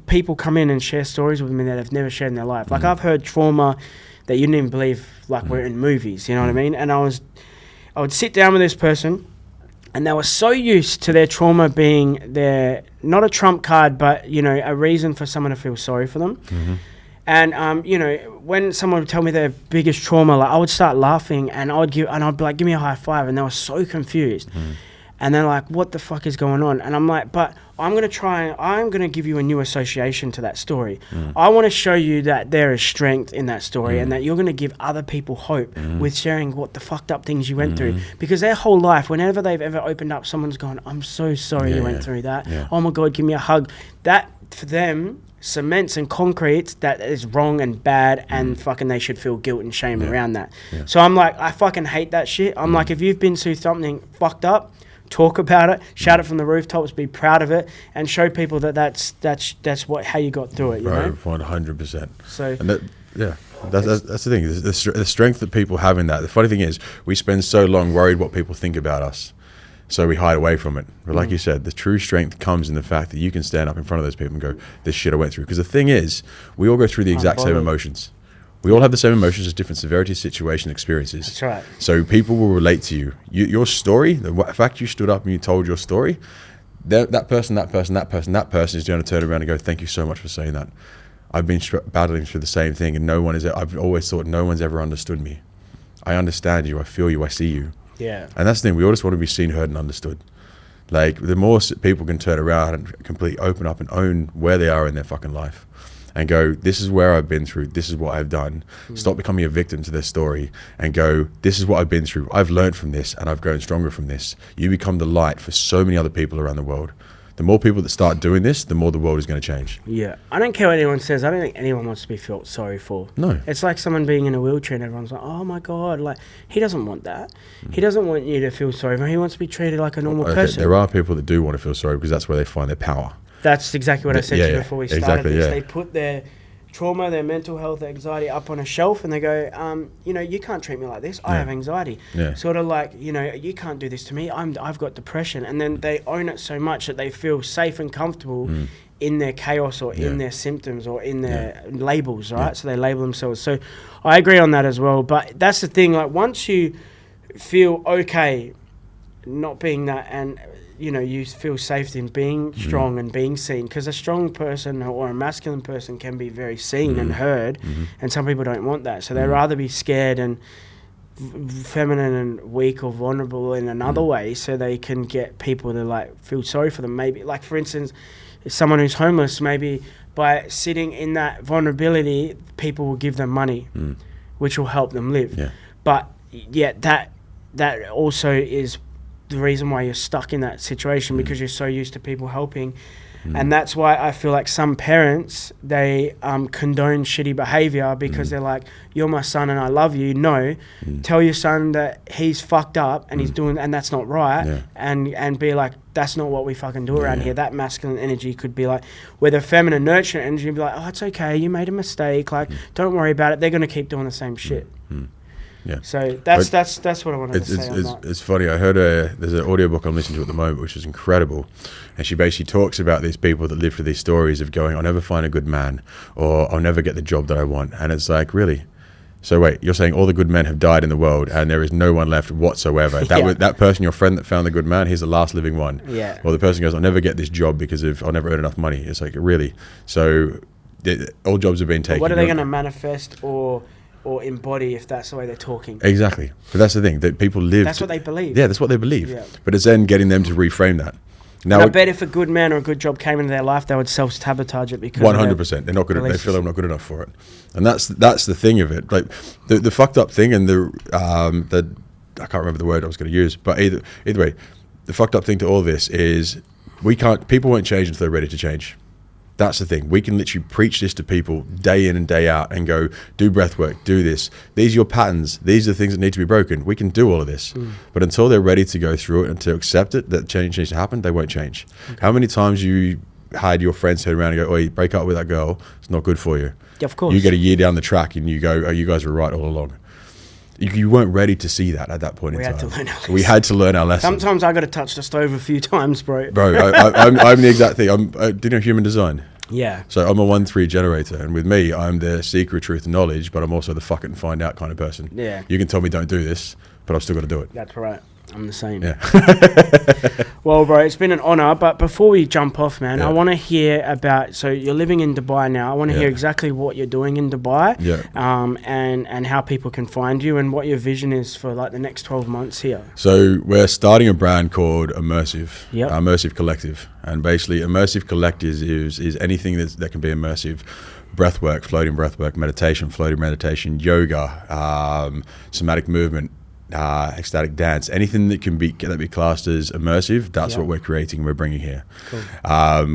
people come in and share stories with me that have never shared in their life. Like, I've heard trauma that you didn't even believe, like, we're in movies, you know what I mean? And I would sit down with this person, and they were so used to their trauma being not a trump card, but, you know, a reason for someone to feel sorry for them. And, you know, when someone would tell me their biggest trauma, like, I would start laughing, and I'd be like, give me a high five, and they were so confused. And they're like, what the fuck is going on? And I'm like, but I'm going to give you a new association to that story. I want to show you that there is strength in that story and that you're going to give other people hope with sharing what the fucked up things you went through. Because their whole life, whenever they've ever opened up, someone's gone, I'm so sorry you went through that. Oh my God, give me a hug. That for them, cements and concrete that is wrong and bad, and fucking they should feel guilt and shame around that. Yeah. So I'm like, I fucking hate that shit. I'm like, if you've been through something fucked up, talk about it, shout it from the rooftops, be proud of it, and show people that that's how you got through it. You know, 100%. So and that's the thing. The strength that people have in that. The funny thing is, we spend so long worried what people think about us, so we hide away from it. But like you said, the true strength comes in the fact that you can stand up in front of those people and go, "This shit I went through." Because the thing is, we all go through the exact same emotions. We all have the same emotions, just different severity, situation, experiences. That's right. So people will relate to you. Your story, the fact you stood up and you told your story, that person is going to turn around and go, "Thank you so much for saying that. I've been battling through the same thing, and I've always thought no one's ever understood me. I understand you. I feel you. I see you." Yeah. And that's the thing. We all just want to be seen, heard, and understood. Like, the more people can turn around and completely open up and own where they are in their fucking life and go, "This is where I've been through. This is what I've done." Stop becoming a victim to their story and go, "This is what I've been through. I've learned from this and I've grown stronger from this." You become the light for so many other people around the world. The more people that start doing this, the more the world is going to change. Yeah. I don't care what anyone says. I don't think anyone wants to be felt sorry for. No. It's like someone being in a wheelchair and everyone's like, "Oh my God," like, he doesn't want that. He doesn't want you to feel sorry for him. He wants to be treated like a normal person. There are people that do want to feel sorry because that's where they find their power. That's exactly what I said to you before we started this. Yeah. They put their trauma, their mental health, anxiety up on a shelf, and they go, you can't treat me like this. I have anxiety. Yeah. Sort of like, you can't do this to me. I've got depression. And then they own it so much that they feel safe and comfortable in their chaos or in their symptoms or in their labels, right? So they label themselves. So I agree on that as well. But that's the thing, like, once you feel okay not being that, and you feel safe in being strong and being seen, because a strong person or a masculine person can be very seen and heard, and some people don't want that, so they'd rather be scared and feminine and weak or vulnerable in another way, so they can get people to like feel sorry for them. Maybe, like, for instance, if someone who's homeless, maybe by sitting in that vulnerability, people will give them money, which will help them live. But yet that also is the reason why you're stuck in that situation, because you're so used to people helping. And that's why I feel like some parents, they condone shitty behavior because they're like, "You're my son and I love you." No, tell your son that he's fucked up and he's doing, and that's not right. And be like, "That's not what we fucking do around here." That masculine energy could be like, where the feminine nurturing energy would be like, "Oh, it's okay, you made a mistake, like, don't worry about it." They're going to keep doing the same shit. Yeah. So that's what I wanted to say on that. It's funny. I heard there's an audiobook I'm listening to at the moment, which is incredible, and she basically talks about these people that live through these stories of going, "I'll never find a good man," or "I'll never get the job that I want," and it's like, really? So wait, you're saying all the good men have died in the world and there is no one left whatsoever? That person, your friend that found the good man, he's the last living one. Yeah. Or the person goes, "I'll never get this job because I'll never earn enough money." It's like, really? So all jobs have been taken. But what are they going to manifest or embody if that's the way they're talking? Exactly. But that's the thing, that people live... That's what they believe. Yeah, that's what they believe. Yeah. But it's then getting them to reframe that. Now, I bet if a good man or a good job came into their life, they would self-sabotage it because 100%. They're not good. They feel I'm not good enough for it, and that's the thing of it. Like the fucked up thing, and the I can't remember the word I was going to use, but either way, the fucked up thing to all this is people won't change until they're ready to change. That's the thing. We can literally preach this to people day in and day out and go, "Do breath work, do this. These are your patterns. These are the things that need to be broken." We can do all of this. But until they're ready to go through it and to accept it, that change needs to happen, they won't change. Okay. How many times you had your friends turn around and go, "Oh, break up with that girl. It's not good for you." Yeah, of course. You get a year down the track and you go, "Oh, you guys were right all along." You weren't ready to see that at that point in time. We had to learn our lesson. Sometimes I got to touch the stove a few times, bro. I'm the exact thing. Do you know human design? Yeah. So I'm a 1-3 generator, and with me, I'm the secret, truth, and knowledge, but I'm also the fuck it and find out kind of person. Yeah. You can tell me don't do this, but I've still got to do it. That's right. I'm the same. Yeah. Well, bro, it's been an honor. But before we jump off, man, I want to hear about. So you're living in Dubai now. I want to hear exactly what you're doing in Dubai. Yeah. And how people can find you and what your vision is for like the next 12 months here. So we're starting a brand called Immersive. Yep. Immersive Collective, and basically Immersive Collective is anything that can be immersive. Breathwork, floating breathwork, meditation, floating meditation, yoga, somatic movement. ecstatic dance, anything that can be classed as immersive. That's what we're creating and we're bringing here. Cool.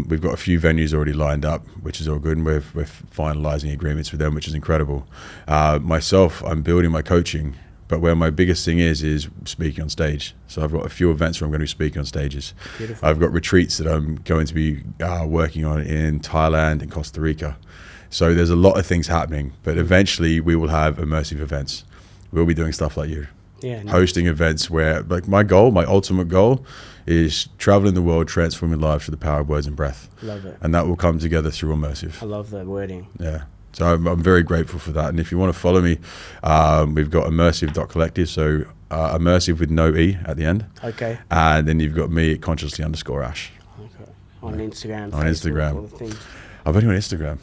We've got a few venues already lined up, which is all good, and we're finalizing agreements with them, which is incredible. Myself, I'm building my coaching, but where my biggest thing is speaking on stage. So I've got a few events where I'm going to be speaking on stages. Beautiful. I've got retreats that I'm going to be working on in Thailand and Costa Rica. So there's a lot of things happening, but eventually we will have immersive events. We'll be doing stuff like you. Yeah, Hosting events where, like, my ultimate goal is traveling the world, transforming lives through the power of words and breath. Love it. And that will come together through immersive. I love the wording. Yeah. So I'm very grateful for that. And if you want to follow me, we've got immersive.collective. So immersive with no E at the end. Okay. And then you've got me at consciously_Ash. Okay. On Instagram. On Facebook, Instagram. all the things. I've only on Instagram.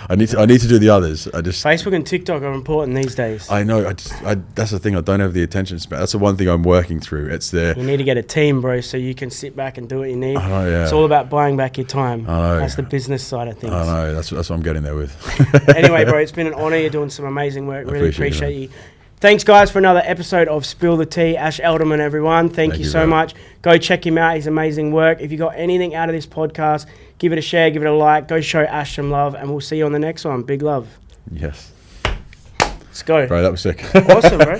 I need to do the others. Facebook and TikTok are important these days. I know. That's the thing. I don't have the attention span. That's the one thing I'm working through. You need to get a team, bro, so you can sit back and do what you need. I know, yeah. It's all about buying back your time. I know. That's the business side of things. I know. That's what I'm getting there with. Anyway, bro, it's been an honor. You're doing some amazing work. Really appreciate you. Man. Thanks, guys, for another episode of Spill the Tea. Ash Edelman, everyone. Thank you so much. Go check him out. His amazing work. If you got anything out of this podcast, give it a share, give it a like. Go show Ash some love, and we'll see you on the next one. Big love. Yes. Let's go. Bro, that was sick. Awesome, bro.